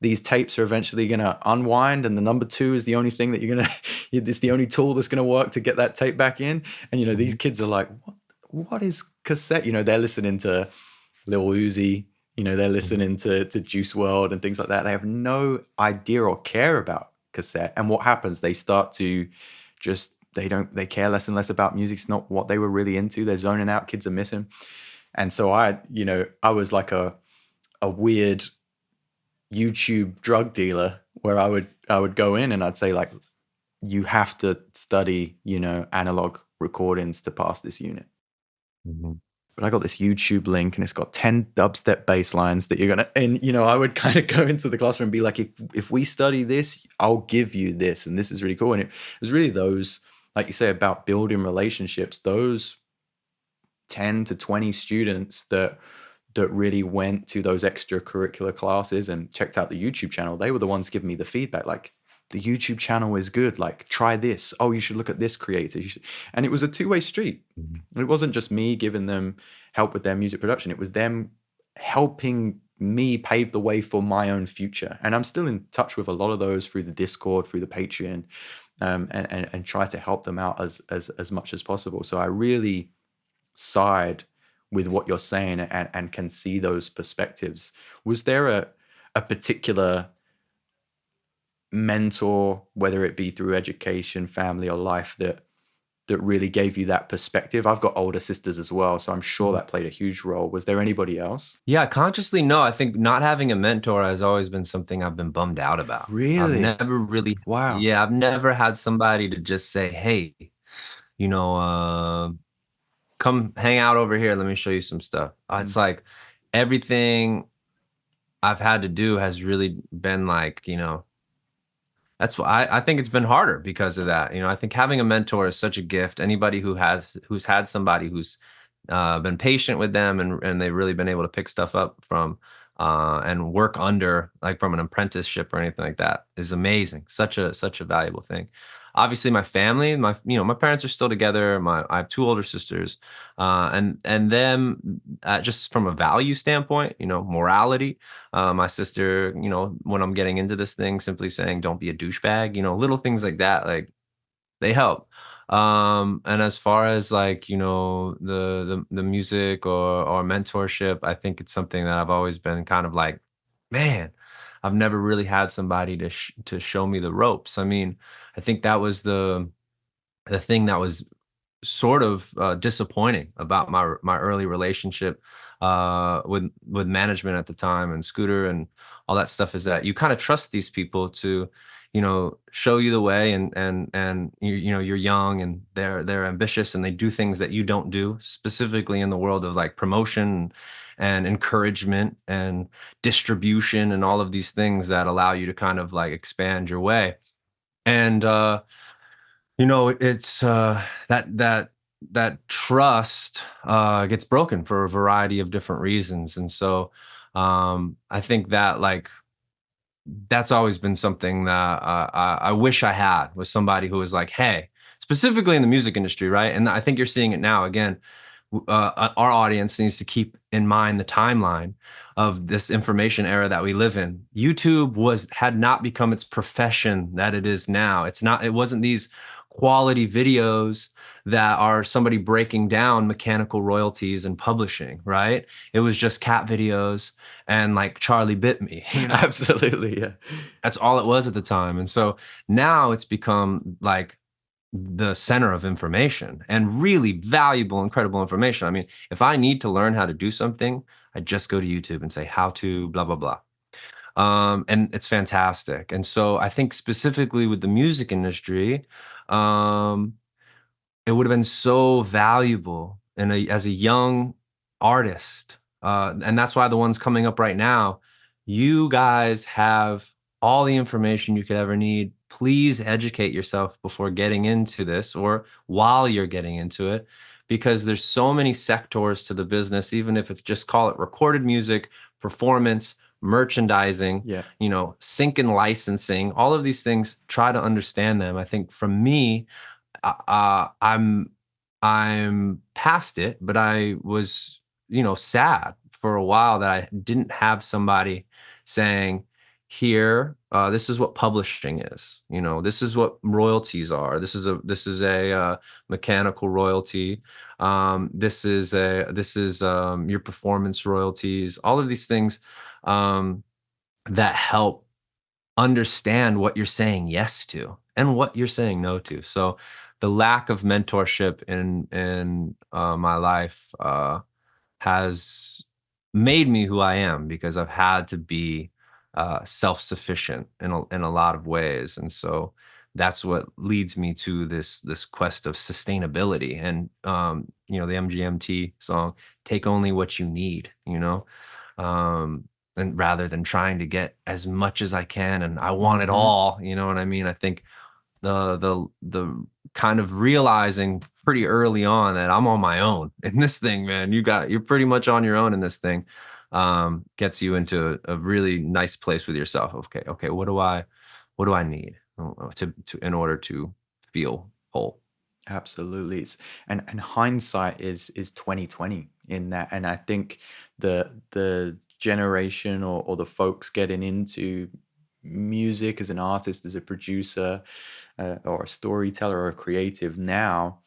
these tapes are eventually going to unwind, and the number two is the only thing that you're going to it's the only tool that's going to work to get that tape back in. And these Hmm. kids are like, what is cassette? They're listening to Lil Uzi, they're Hmm. listening to Juice World and things like that. They have no idea or care about cassette. And what happens, they start to just they care less and less about music. It's not what they were really into. They're zoning out, kids are missing. And so I was like a weird YouTube drug dealer where I would go in and I'd say, like, you have to study, analog recordings to pass this unit. Hmm. But I got this YouTube link and it's got 10 dubstep bass lines that you're gonna, and I would kind of go into the classroom and be like, if we study this, I'll give you this, and this is really cool. And it was really those, like you say, about building relationships, those 10 to 20 students that really went to those extracurricular classes and checked out the YouTube channel. They were the ones giving me the feedback, like, the YouTube channel is good. Like, try this. Oh, you should look at this creator. And it was a two-way street. It wasn't just me giving them help with their music production. It was them helping me pave the way for my own future. And I'm still in touch with a lot of those through the Discord, through the Patreon, and try to help them out as much as possible. So I really side with what you're saying and can see those perspectives. Was there a particular mentor, whether it be through education, family, or life, that really gave you that perspective? I've got older sisters as well, so I'm sure that played a huge role. Was there anybody else? Yeah, consciously, no. I think not having a mentor has always been something I've been bummed out about. Really? Wow. Yeah, I've never had somebody to just say, hey, you know, come hang out over here. Let me show you some stuff. It's Mm. like everything I've had to do has really been like, that's why I think it's been harder because of that. I think having a mentor is such a gift. Anybody who's had somebody who's been patient with them and they've really been able to pick stuff up from and work under, like, from an apprenticeship or anything like that, is amazing. Such a valuable thing. Obviously, my family, my parents are still together. I have two older sisters, and them, just from a value standpoint, morality. My sister, when I'm getting into this thing, simply saying, don't be a douchebag, little things like that, like, they help. And as far as, like, the music or mentorship, I think it's something that I've always been kind of like, man, I've never really had somebody to show me the ropes. I mean, I think that was the thing that was sort of disappointing about my early relationship with management at the time and Scooter and all that stuff, is that you kind of trust these people to show you the way, and you're young and they're ambitious and they do things that you don't do, specifically in the world of, like, promotion and encouragement and distribution and all of these things that allow you to kind of, like, expand your way. And it's that trust gets broken for a variety of different reasons. And so I think that, like, that's always been something that I wish I had, was somebody who was like, hey, specifically in the music industry, right? And I think you're seeing it now again. Our audience needs to keep in mind the timeline of this information era that we live in. YouTube had not become its profession that it is now. It wasn't these quality videos that are somebody breaking down mechanical royalties and publishing, right? It was just cat videos and, like, Charlie Bit Me, Absolutely, yeah. that's all it was at the time. And so now it's become, like, the center of information, and really valuable, incredible information. I mean, if I need to learn how to do something, I just go to YouTube and say, how to blah, blah, blah. And it's fantastic. And so I think specifically with the music industry, um, it would have been so valuable as a young artist, and that's why the ones coming up right now, you guys have all the information you could ever need. Please educate yourself before getting into this or while you're getting into it, because there's so many sectors to the business, even if it's just, call it recorded music, performance, merchandising, Yeah. sync and licensing, all of these things. Try to understand them. I think, from me, I'm I'm past it, but I was, sad for a while that I didn't have somebody saying, here, this is what publishing is. This is what royalties are. This is a mechanical royalty. This is your performance royalties. All of these things um, that help understand what you're saying yes to and what you're saying no to. So the lack of mentorship in my life has made me who I am because I've had to be self-sufficient in a lot of ways, and so that's what leads me to this quest of sustainability. And the MGMT song, "Take only what you need," um, and rather than trying to get as much as I can and I want it Hmm. all, you know what I mean? I think the kind of realizing pretty early on that I'm on my own in this thing, man. You're pretty much on your own in this thing. Gets you into a really nice place with yourself. Okay, what do I need to in order to feel whole? Absolutely. And hindsight is 2020 in that. And I think the generation or the folks getting into music as an artist, as a producer, or a storyteller or a creative now,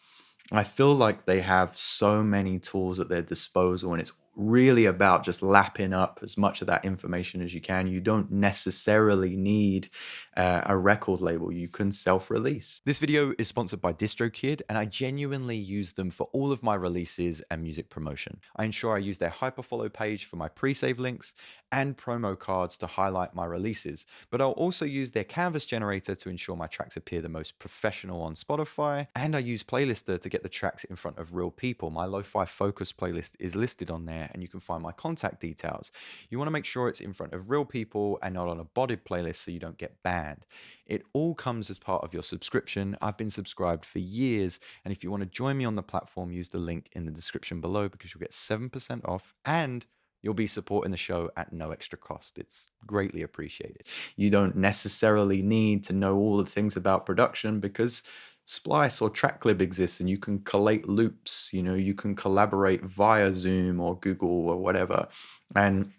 I feel like they have so many tools at their disposal, and it's really about just lapping up as much of that information as you can. You don't necessarily need a record label. You can self-release. This video is sponsored by DistroKid, and I genuinely use them for all of my releases and music promotion. I ensure I use their hyperfollow page for my pre-save links and promo cards to highlight my releases, but I'll also use their canvas generator to ensure my tracks appear the most professional on Spotify, and I use Playlister to get the tracks in front of real people. My Lo-Fi Focus playlist is listed on there, and you can find my contact details. You want to make sure it's in front of real people and not on a botted playlist so you don't get banned. It all comes as part of your subscription. I've been subscribed for years, and if you want to join me on the platform, use the link in the description below because you'll get 7% off and you'll be supporting the show at no extra cost. It's greatly appreciated. You don't necessarily need to know all the things about production because Splice or TrackClip exists and you can collate loops. You can collaborate via Zoom or Google or whatever. And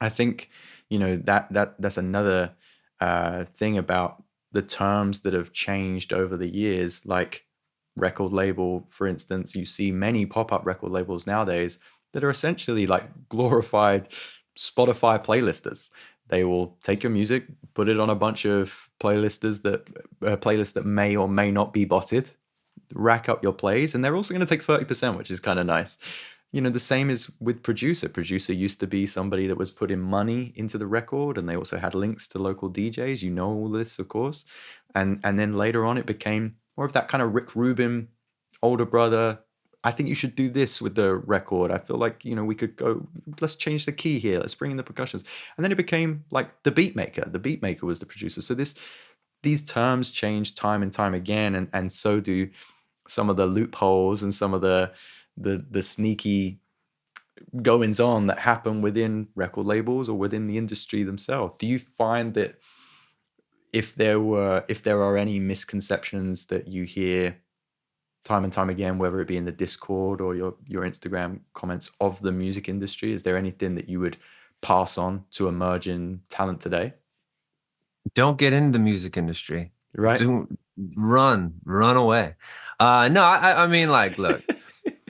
I think, that's another thing about the terms that have changed over the years, like record label, for instance. You see many pop-up record labels nowadays that are essentially like glorified Spotify playlisters. They will take your music, put it on a bunch of playlists that may or may not be botted, rack up your plays, and they're also going to take 30%, which is kind of nice. The same is with producer. Producer used to be somebody that was putting money into the record, and they also had links to local DJs. You know all this, of course. And then later on, it became more of that kind of Rick Rubin, older brother. I think you should do this with the record. I feel like, we could go, let's change the key here. Let's bring in the percussions. And then it became like the beat maker. The beat maker was the producer. So these terms change time and time again, and so do some of the loopholes and some of the sneaky goings on that happen within record labels or within the industry themselves. Do you find that if there are any misconceptions that you hear time and time again, whether it be in the Discord or your Instagram comments of the music industry, is there anything that you would pass on to emerging talent today? Don't get into the music industry. Right? Do run away. No, I mean, like, look,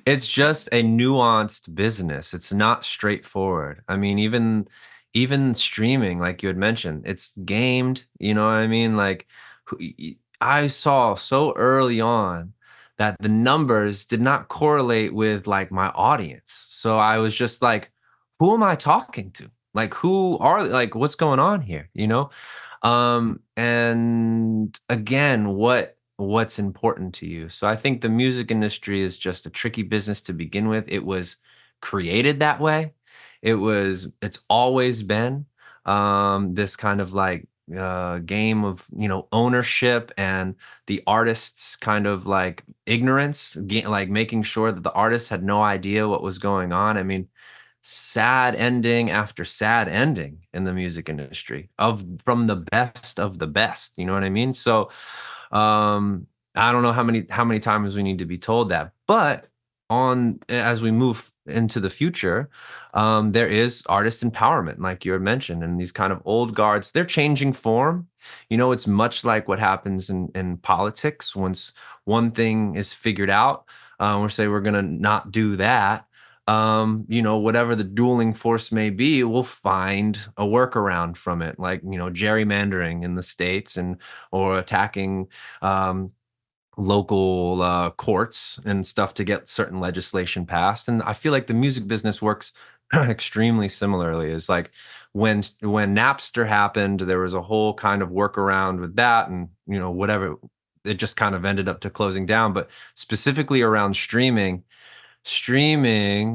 it's just a nuanced business. It's not straightforward. I mean, even streaming, like you had mentioned, it's gamed. You know what I mean? Like, I saw so early on that the numbers did not correlate with like my audience. So I was just like, who am I talking to? Like, what's going on here? And again, what's important to you. So I think the music industry is just a tricky business to begin with. It was created that way. It's always been this kind of like game of, ownership and the artist's kind of like ignorance, like making sure that the artist had no idea what was going on. I mean, sad ending after sad ending in the music industry, from the best of the best, you know what I mean? So I don't know how many times we need to be told that. But on as we move into the future, there is artist empowerment, like you had mentioned, and these kind of old guards, they're changing form. It's much like what happens in politics. Once one thing is figured out, we say we're gonna not do that. Whatever the dueling force may be, we'll find a workaround from it, like gerrymandering in the states, and or attacking um, local courts and stuff to get certain legislation passed. And I feel like the music business works extremely similarly. It's like when Napster happened, there was a whole kind of workaround with that, and whatever, it just kind of ended up to closing down. But specifically around streaming,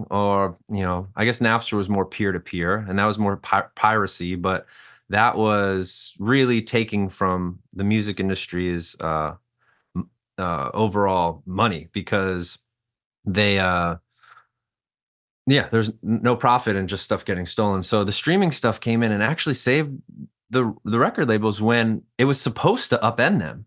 or I guess Napster was more peer to peer, and that was more piracy, but that was really taking from the music industry's overall money, because they yeah, there's no profit in just stuff getting stolen. So the streaming stuff came in and actually saved the record labels when it was supposed to upend them.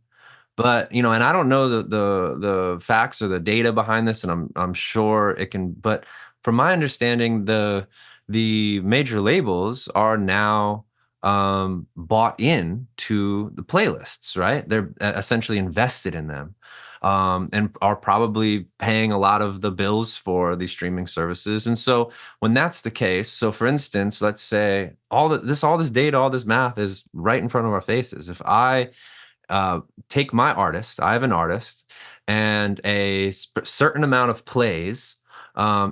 But and I don't know the facts or the data behind this, and I'm sure it can. But from my understanding, the major labels are now bought in to the playlists, right? They're essentially invested in them, and are probably paying a lot of the bills for these streaming services. And so when that's the case, so for instance, let's say all this data, all this math is right in front of our faces. If I take my artist, I have an artist, and a certain amount of plays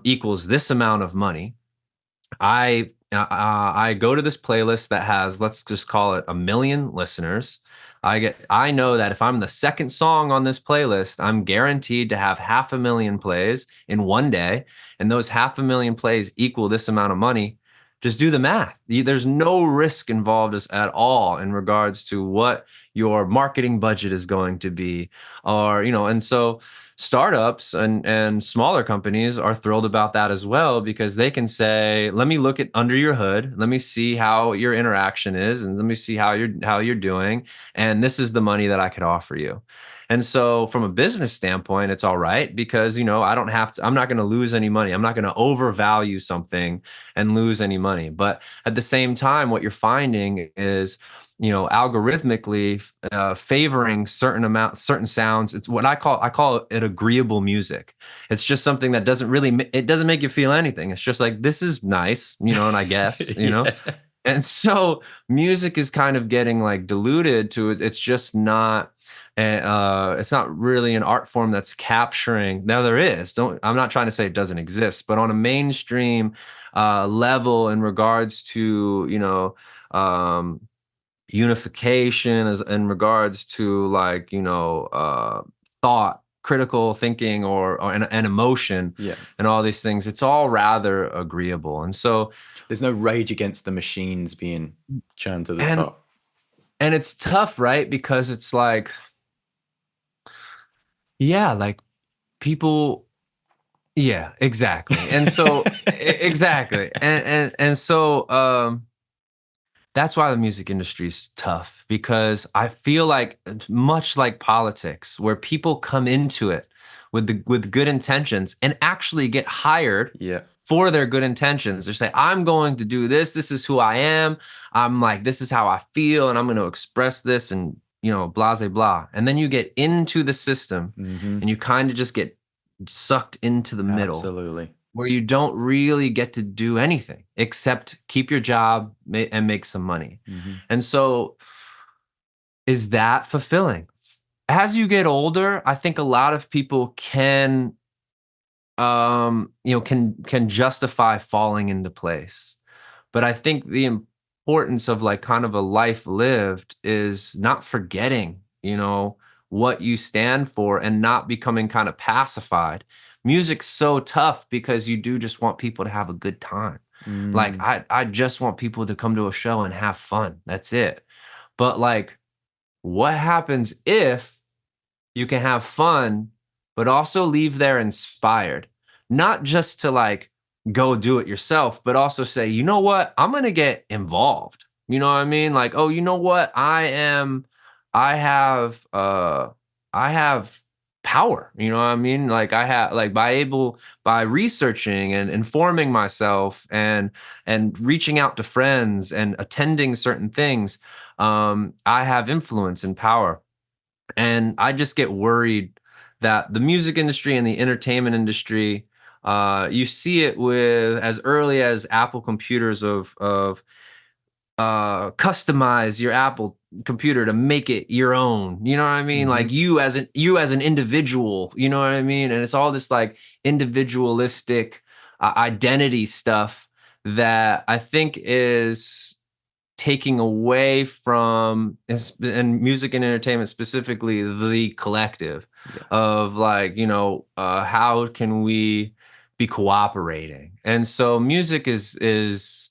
equals this amount of money. I go to this playlist that has, let's just call it, 1 million listeners. I know that if I'm the second song on this playlist, I'm guaranteed to have 500,000 plays in one day, and those 500,000 plays equal this amount of money. Just do the math. There's no risk involved at all in regards to what your marketing budget is going to be, or and so startups and smaller companies are thrilled about that as well, because they can say, let me look at under your hood, let me see how your interaction is, and let me see how you're doing, and this is the money that I could offer you. And so from a business standpoint, it's all right, because I don't have to, I'm not going to lose any money, I'm not going to overvalue something and lose any money. But at the same time, what you're finding is algorithmically favoring certain sounds. It's what I call it agreeable music. It's just something that it doesn't make you feel anything. It's just like, this is nice, and I guess, Yeah. and so music is kind of getting like diluted to it. It's not really an art form that's capturing. Now there is. I'm not trying to say it doesn't exist, but on a mainstream level, in regards to unification, as in regards to like thought, critical thinking, or an emotion, Yeah. and all these things, it's all rather agreeable. And so There's no rage against the machines being churned to the and top. and it's tough, right? Because it's like, yeah, like people, yeah, exactly. And so exactly. And so that's why the music industry is tough, because I feel like it's much like politics, where people come into it with good intentions and actually get hired Yeah. for their good intentions. They say, I'm going to do this. This is who I am. I'm like, this is how I feel, and I'm going to express this, and blah, blah, blah. And then you get into the system, Hmm. and you kind of just get sucked into the middle, Absolutely. where you don't really get to do anything except keep your job and make some money. Hmm. And so, is that fulfilling? As you get older, I think a lot of people can justify falling into place. But I think the importance of like kind of a life lived is not forgetting, what you stand for, and not becoming kind of pacified. Music's so tough because you do just want people to have a good time. Like Mm. I just want people to come to a show and have fun. That's it. But like, what happens if you can have fun, but also leave there inspired? Not just to like go do it yourself, but also say, you know what, I'm gonna get involved. You know what I mean? Like, oh, you know what, I have I have power, you know what I mean? Like I have like by researching and informing myself and reaching out to friends and attending certain things, I have influence and power. And I just get worried that the music industry and the entertainment industry, you see it with as early as Apple computers of customize your Apple computer to make it your own. You know what I mean? Like Hmm. you as an individual, you know what I mean? And it's all this like individualistic identity stuff that I think is taking away from and music and entertainment specifically the collective Yeah. of like, how can we be cooperating? And so music is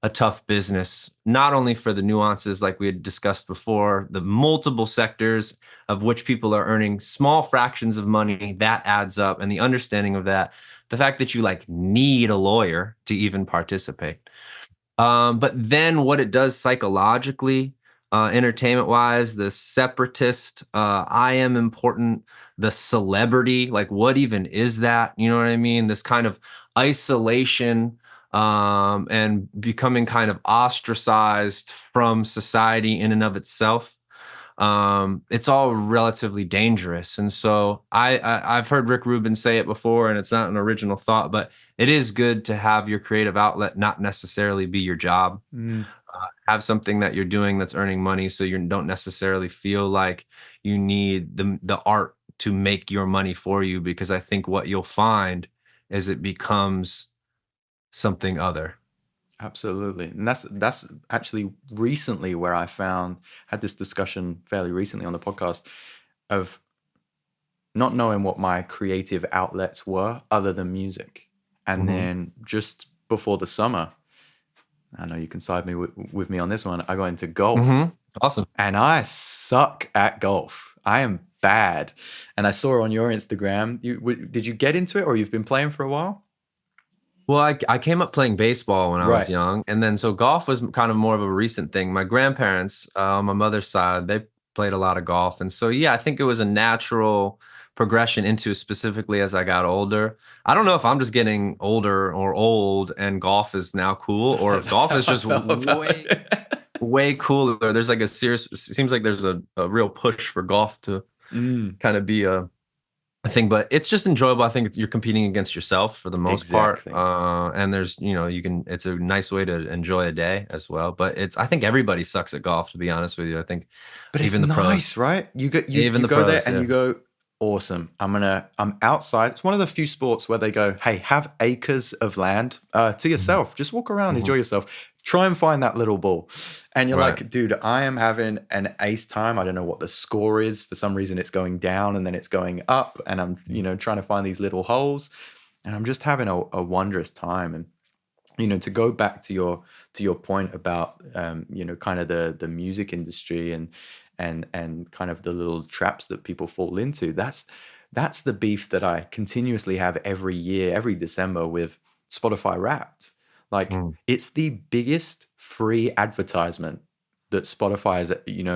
a tough business, not only for the nuances like we had discussed before, the multiple sectors of which people are earning small fractions of money, that adds up, and the understanding of that, the fact that you like need a lawyer to even participate. But then what it does psychologically, entertainment wise, the separatist, I am important, the celebrity, like what even is that? You know what I mean? This kind of isolation, and becoming kind of ostracized from society in and of itself. It's all relatively dangerous. And so I've heard Rick Rubin say it before, and it's not an original thought, but it is good to have your creative outlet not necessarily be your job. Mm, Have something that you're doing that's earning money, so you don't necessarily feel like you need the art to make your money for you. Because I think what you'll find is it becomes something other. absolutely. And that's actually recently where I found had this discussion fairly recently on the podcast of not knowing what my creative outlets were other than music. And Hmm. then just before the summer, I know you can side me with me on this one. I got into golf, Hmm. Awesome. and I suck at golf. I am bad. And I saw on your Instagram, did you get into it, or you've been playing for a while? Well, I came up playing baseball when I was Right. young, and then so golf was kind of more of a recent thing. My grandparents, on my mother's side, they played a lot of golf, and so yeah, I think it was a natural progression into specifically as I got older. I don't know if I'm just getting older or old, and golf is now cool, or if That's golf how is I just felt about way it. way cooler. There's like a serious, seems like there's a real push for golf to Mm, kind of be a thing, but it's just enjoyable. I think you're competing against yourself for the most part. exactly. And there's, it's a nice way to enjoy a day as well. But I think everybody sucks at golf, to be honest with you. I think But it's even the pros, nice, right? You even the go there pros. and Yeah. you go, awesome. I'm outside. It's one of the few sports where they go, hey, have acres of land to Mhm. yourself. Just walk around, Mhm. enjoy yourself. Try and find that little ball. And you're Right. like, dude, I am having an ace time. I don't know what the score is. For some reason, it's going down and then it's going up. And I'm, trying to find these little holes. And I'm just having a wondrous time. And to go back to your point about kind of the music industry and kind of the little traps that people fall into, that's the beef that I continuously have every year, every December, with Spotify Wrapped. Like, Mm. it's the biggest free advertisement that Spotify has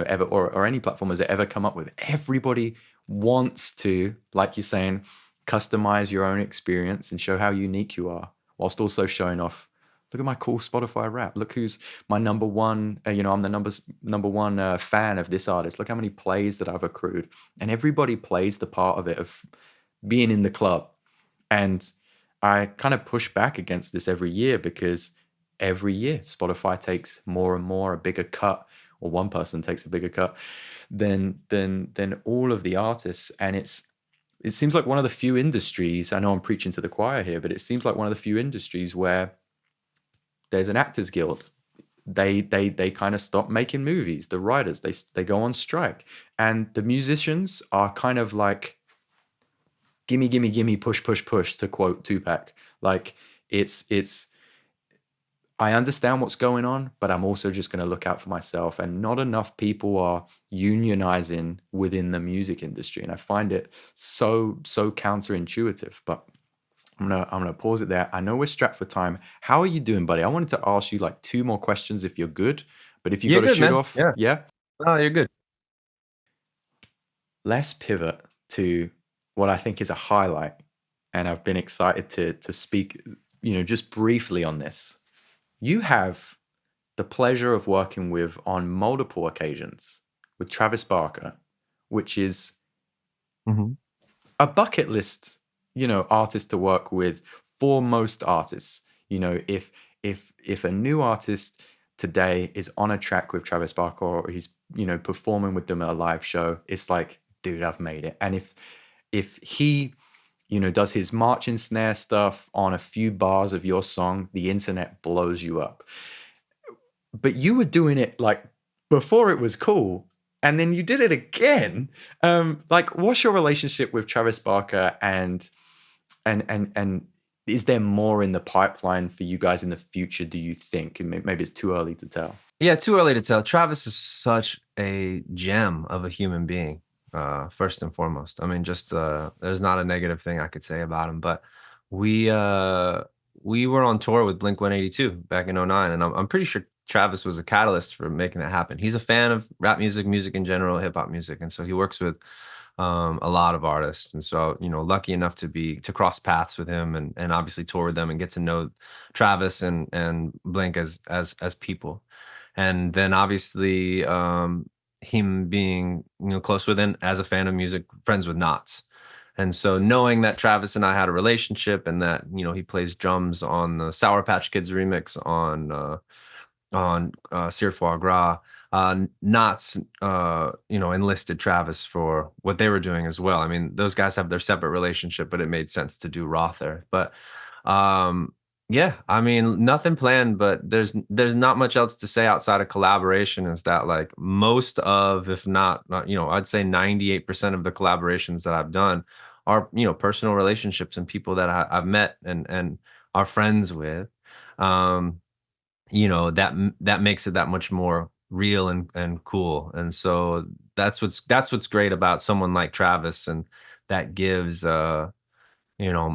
ever, or any platform has ever come up with. Everybody wants to, like you're saying, customize your own experience and show how unique you are, whilst also showing off, look at my cool Spotify rap. Look who's my number one. I'm the number one fan of this artist. Look how many plays that I've accrued. And everybody plays the part of it, of being in the club. And I kind of push back against this every year, because every year Spotify takes more and more, a bigger cut, or one person takes a bigger cut than all of the artists. And it seems like one of the few industries, I know I'm preaching to the choir here, but it seems like one of the few industries where there's an actors guild. They kind of stop making movies. The writers, they go on strike, and the musicians are kind of like, gimme, gimme, gimme, push, push, push, to quote Tupac. Like, it's I understand what's going on, but I'm also just going to look out for myself. And not enough people are unionizing within the music industry, and I find it so counterintuitive. But I'm gonna pause it there. I know we're strapped for time. How are you doing, buddy? I wanted to ask you like two more questions if you're good, but if you You're got to good, shoot man. off, Yeah. yeah. Oh, you're good. let's pivot to what I think is a highlight, and I've been excited to speak, just briefly on this. You have the pleasure of working with on multiple occasions with Travis Barker, which is Mhm. a bucket list, artist to work with for most artists. If a new artist today is on a track with Travis Barker or he's, performing with them at a live show, it's like, dude, I've made it. And if he, does his march and snare stuff on a few bars of your song, the internet blows you up. But you were doing it like before it was cool, and then you did it again. Like, what's your relationship with Travis Barker, and is there more in the pipeline for you guys in the future, do you think? And maybe it's too early to tell. Yeah, too early to tell. Travis is such a gem of a human being, first and foremost. I mean, just there's not a negative thing I could say about him. But we uh, we were on tour with Blink 182 back in '09, and I'm pretty sure Travis was a catalyst for making that happen. He's a fan of rap music, music in general, hip hop music, and so he works with a lot of artists. And so, lucky enough to cross paths with him and obviously tour with them and get to know Travis and Blink as people. And then obviously, him being, close with and as a fan of music, friends with Knots. And so knowing that Travis and I had a relationship and that, he plays drums on the Sour Patch Kids remix on Seared Foie Gras, Knots, enlisted Travis for what they were doing as well. I mean, those guys have their separate relationship, but it made sense to do ROTH there. But um, yeah, I mean, nothing planned, but there's not much else to say outside of collaboration. Is that like most of, if not, I'd say 98% of the collaborations that I've done are, personal relationships and people that I've met and are friends with. Um, that makes it that much more real and cool. And so that's what's great about someone like Travis, and that gives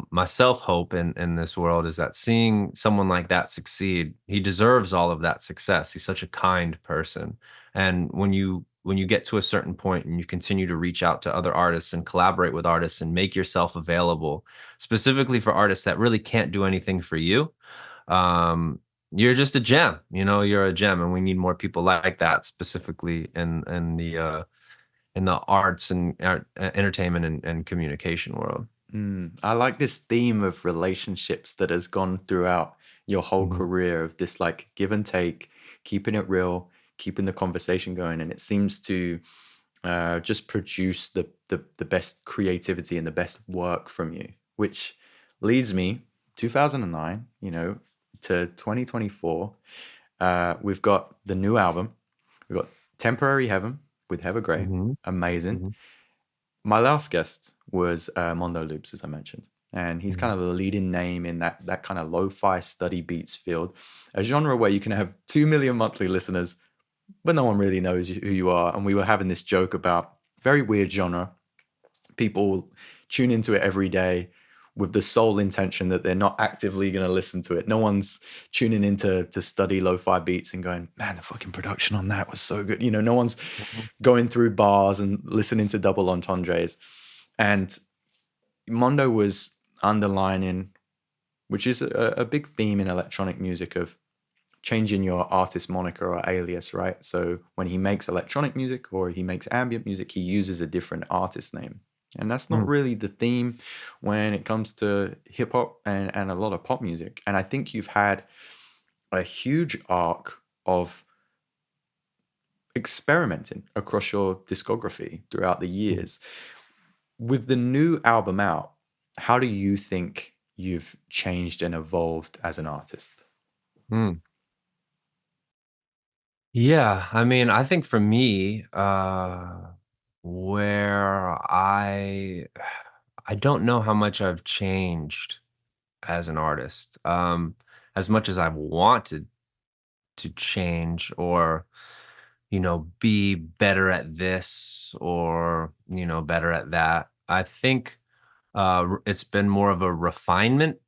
myself hope in this world, is that seeing someone like that succeed, he deserves all of that success. He's such a kind person. And when you get to a certain point and you continue to reach out to other artists and collaborate with artists and make yourself available specifically for artists that really can't do anything for you, um, you're just a gem. You're a gem, and we need more people like that, specifically in the arts and entertainment and communication world. I like this theme of relationships that has gone throughout your whole Mhm. career, of this like give and take, keeping it real, keeping the conversation going, and it seems to just produce the best creativity and the best work from you. Which leads me 2009, to 2024. We've got the new album. We've got Temporary Heaven with Heather Gray. Mhm. Amazing. Mhm. My last guest was Mondo Loops, as I mentioned, and he's kind Mhm. of the leading name in that kind of lo-fi study beats field, a genre where you can have 2 million monthly listeners, but no one really knows who you are. And we were having this joke about very weird genre. People tune into it every day with the sole intention that they're not actively going to listen to it. No one's tuning in to study lo-fi beats and going, man, the fucking production on that was so good. No one's Mhm. going through bars and listening to double entendres. And Mondo was underlining, which is a big theme in electronic music, of changing your artist moniker or alias, right? So when he makes electronic music or he makes ambient music, he uses a different artist name. And that's not Mm. really the theme when it comes to hip hop and a lot of pop music. And I think you've had a huge arc of experimenting across your discography throughout the Mhm. years. With the new album out, how do you think you've changed and evolved as an artist? Mm. Yeah, I mean, I think for me, where I don't know how much I've changed as an artist, as much as I've wanted to change or, be better at this or, better at that. I think it's been more of a refinement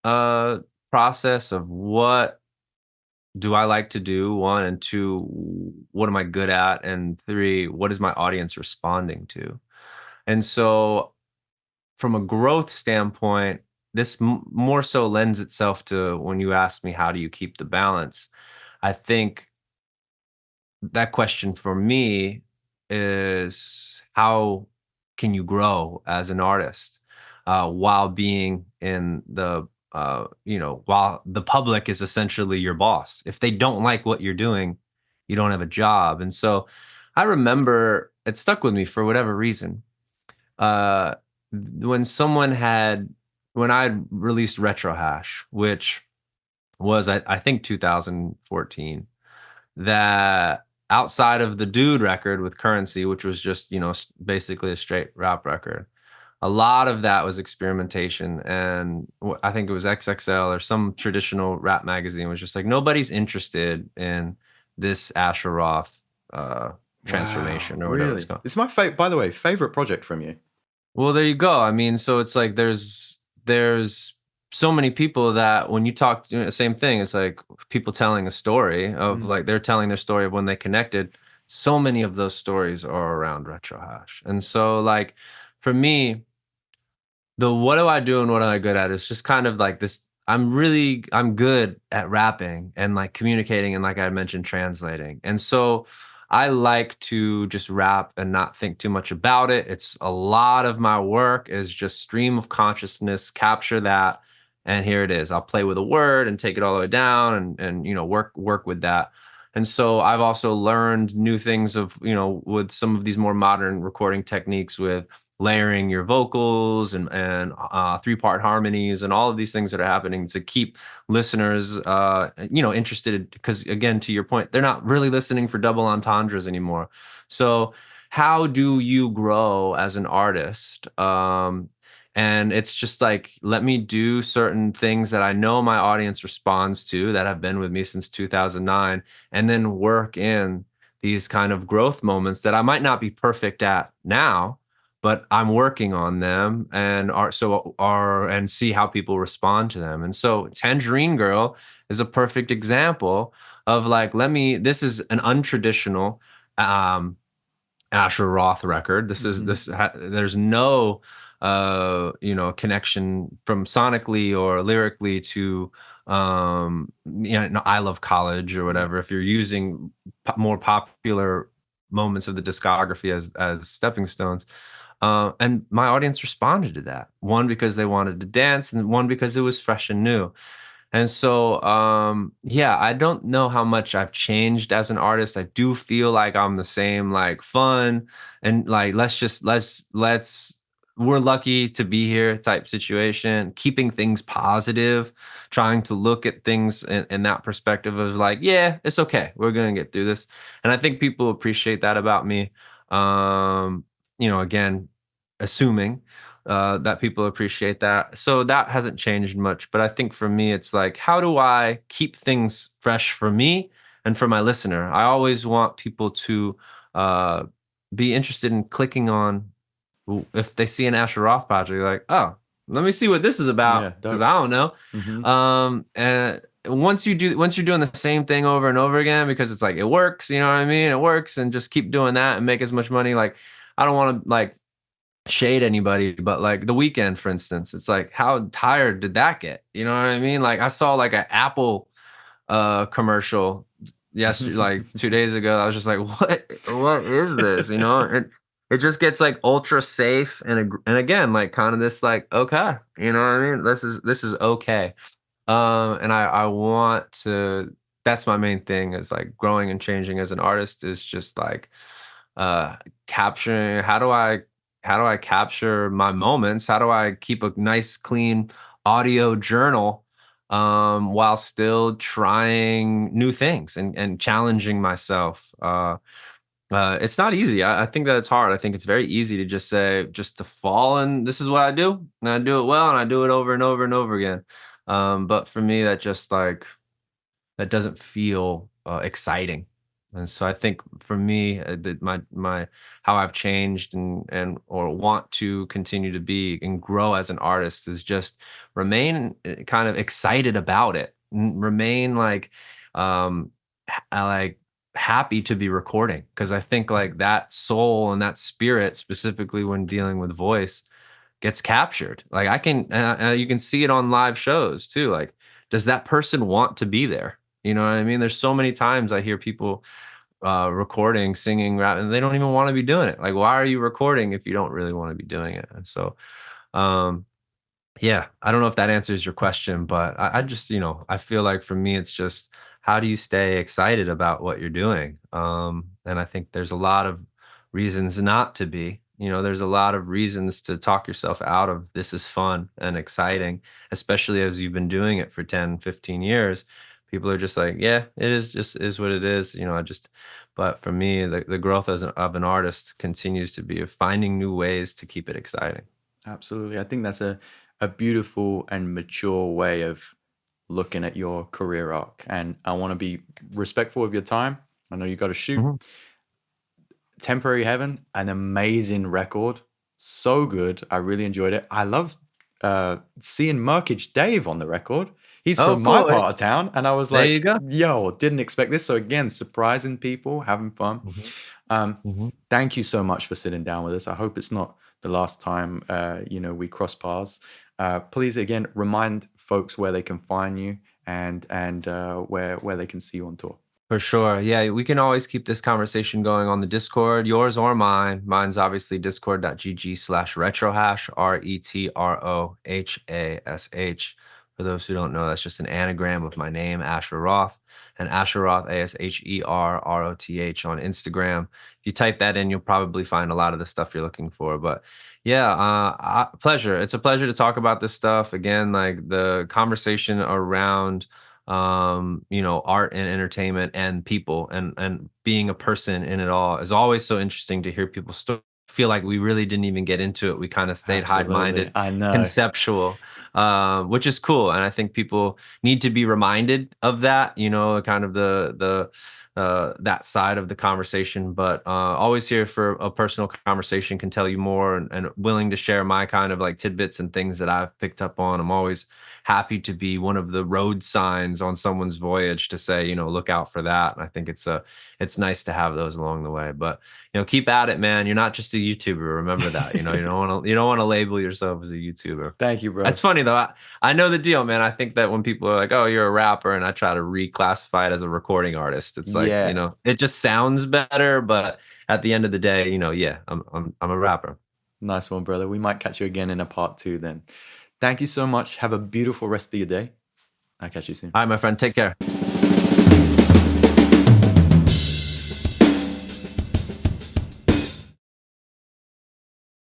uh, process of what do I like to do, one, and two, what am I good at, and three, what is my audience responding to? And so from a growth standpoint, this more so lends itself to when you ask me, how do you keep the balance? I think that question for me is, how can you grow as an artist while being in the while the public is essentially your boss? If they don't like what you're doing, you don't have a job. And so I remember it stuck with me for whatever reason. uh when someone had when I had released Retro Hash, which was I think 2014, that outside of the Dude record with Currency, which was just, basically a straight rap record, a lot of that was experimentation. And I think it was XXL or some traditional rap magazine was just like, nobody's interested in this Asher Roth Wow, transformation or whatever it's really? called. It's my by the way, favorite project from you. Well, there you go. I mean, so it's like there's so many people that when you talk, same thing. It's like people telling a story of Mm. like they're telling their story of when they connected. So many of those stories are around Retro Hash, and so like for me, the what do I do and what am I good at is just kind of like this. I'm good at rapping and like communicating and like I mentioned, translating. And so I like to just rap and not think too much about it. It's a lot of my work is just stream of consciousness, capture that, and here it is. I'll play with a word and take it all the way down and work with that. And so I've also learned new things of, with some of these more modern recording techniques with layering your vocals and three-part harmonies and all of these things that are happening to keep listeners interested, because again, to your point, they're not really listening for double entendres anymore. So how do you grow as an artist? And it's just like, let me do certain things that I know my audience responds to, that have been with me since 2009, and then work in these kind of growth moments that I might not be perfect at now, but I'm working on them and see how people respond to them. And so Tangerine Girl is a perfect example of like, this is an untraditional um Asher Roth record. Mhm. There's no connection from sonically or lyrically to no, I Love College or Yeah. whatever, if you're using more popular moments of the discography as stepping stones. And my audience responded to that. One, because they wanted to dance, and one, because it was fresh and new. And so, yeah, I don't know how much I've changed as an artist. I do feel like I'm the same, like fun and like let's we're lucky to be here type situation, keeping things positive, trying to look at things in that perspective of like, yeah, it's okay. We're gonna get through this. And I think people appreciate that about me. Again, assuming that people appreciate that. So that hasn't changed much. But I think for me, it's like, how do I keep things fresh for me and for my listener? I always want people to uh, be interested in clicking on, if they see an Asher Roth project, like, oh, let me see what this is Yeah, about, because dope. I don't know. Mhm. And once you're doing the same thing over and over again, because it's like it works, you know what I mean? It works, and just keep doing that and make as much money. Like, I don't want to like shade anybody, but like The Weekend, for instance, it's like, how tired did that get? You know what I mean? Like I saw like an Apple commercial yesterday, like 2 days ago. I was just like, what is this? It just gets like ultra safe and again, like kind of this like, okay, you know what I mean? This is okay. And I want to, that's my main thing, is like growing and changing as an artist is just like uh capturing, how do I capture my moments? How do I keep a nice clean audio journal while still trying new things and challenging myself? It's not easy. I think that it's hard. I think it's very easy to just to fall, and this is what I do, and I do it well, and I do it over and over and over again. But for me, that doesn't feel exciting. And so I think for me, that my how I've changed and or want to continue to be and grow as an artist is just remain kind of excited about it, remain like, um, I like. happy to be recording, because I think like that soul and that spirit, specifically when dealing with voice, gets captured. Like I can, you can see it on live shows too. Like, does that person want to be there? You know what I mean? There's so many times I hear people recording, singing, rap, and they don't even want to be doing it. Like, why are you recording if you don't really want to be doing it? And so, um, yeah, I don't know if that answers your question, but I just, I feel like for me, it's just how do you stay excited about what you're doing? And I think there's a lot of reasons not to be. There's a lot of reasons to talk yourself out of this is fun and exciting, especially as you've been doing it for 10, 15 years. People are just like, yeah, it is just is what it is. But for me, the growth of an artist continues to be of finding new ways to keep it exciting. Absolutely. I think that's a beautiful and mature way of looking at your career arc. And I want to be respectful of your time. I know you got to shoot. Mhm. Temporary Heaven, an amazing record. So good. I really enjoyed it. I love seeing Murkage Dave on the record. He's Oh, from my cool. part of town. And I was There you like, go. yo, didn't expect this. So again, surprising people, having fun. Mhm. Um, Mhm. Thank you so much for sitting down with us. I hope it's not the last time we cross paths. Please again remind folks where they can find you and where they can see you on tour. For sure. Yeah, we can always keep this conversation going on the Discord, yours or mine. Mine's obviously discord.gg/retrohash, RETROHASH. For those who don't know, that's just an anagram of my name, Asher Roth, and Asher Roth, ASHERROTH on Instagram. If you type that in, you'll probably find a lot of the stuff you're looking for. But yeah, pleasure. It's a pleasure to talk about this stuff. Again, like the conversation around art and entertainment and people and being a person in it all is always so interesting to hear people feel like we really didn't even get into it. We kind of stayed Absolutely. hide-minded, I know. conceptual, which is cool. And I think people need to be reminded of that, kind of the that side of the conversation. But always here for a personal conversation, can tell you more, and willing to share my kind of like tidbits and things that I've picked up on. I'm always happy to be one of the road signs on someone's voyage to say, look out for that. And I think it's nice to have those along the way. But keep at it, man. You're not just a YouTuber. Remember that. You don't want to label yourself as a YouTuber. Thank you, That's bro. funny though. I know the deal, man. I think that when people are like, "Oh, you're a rapper," and I try to reclassify it as a recording artist, it's like, Yeah. it just sounds better. But at the end of the day, yeah, I'm a rapper. Nice one, brother. We might catch you again in a part two then. Thank you so much. Have a beautiful rest of your day. I'll catch you soon. All right, my friend. Take care.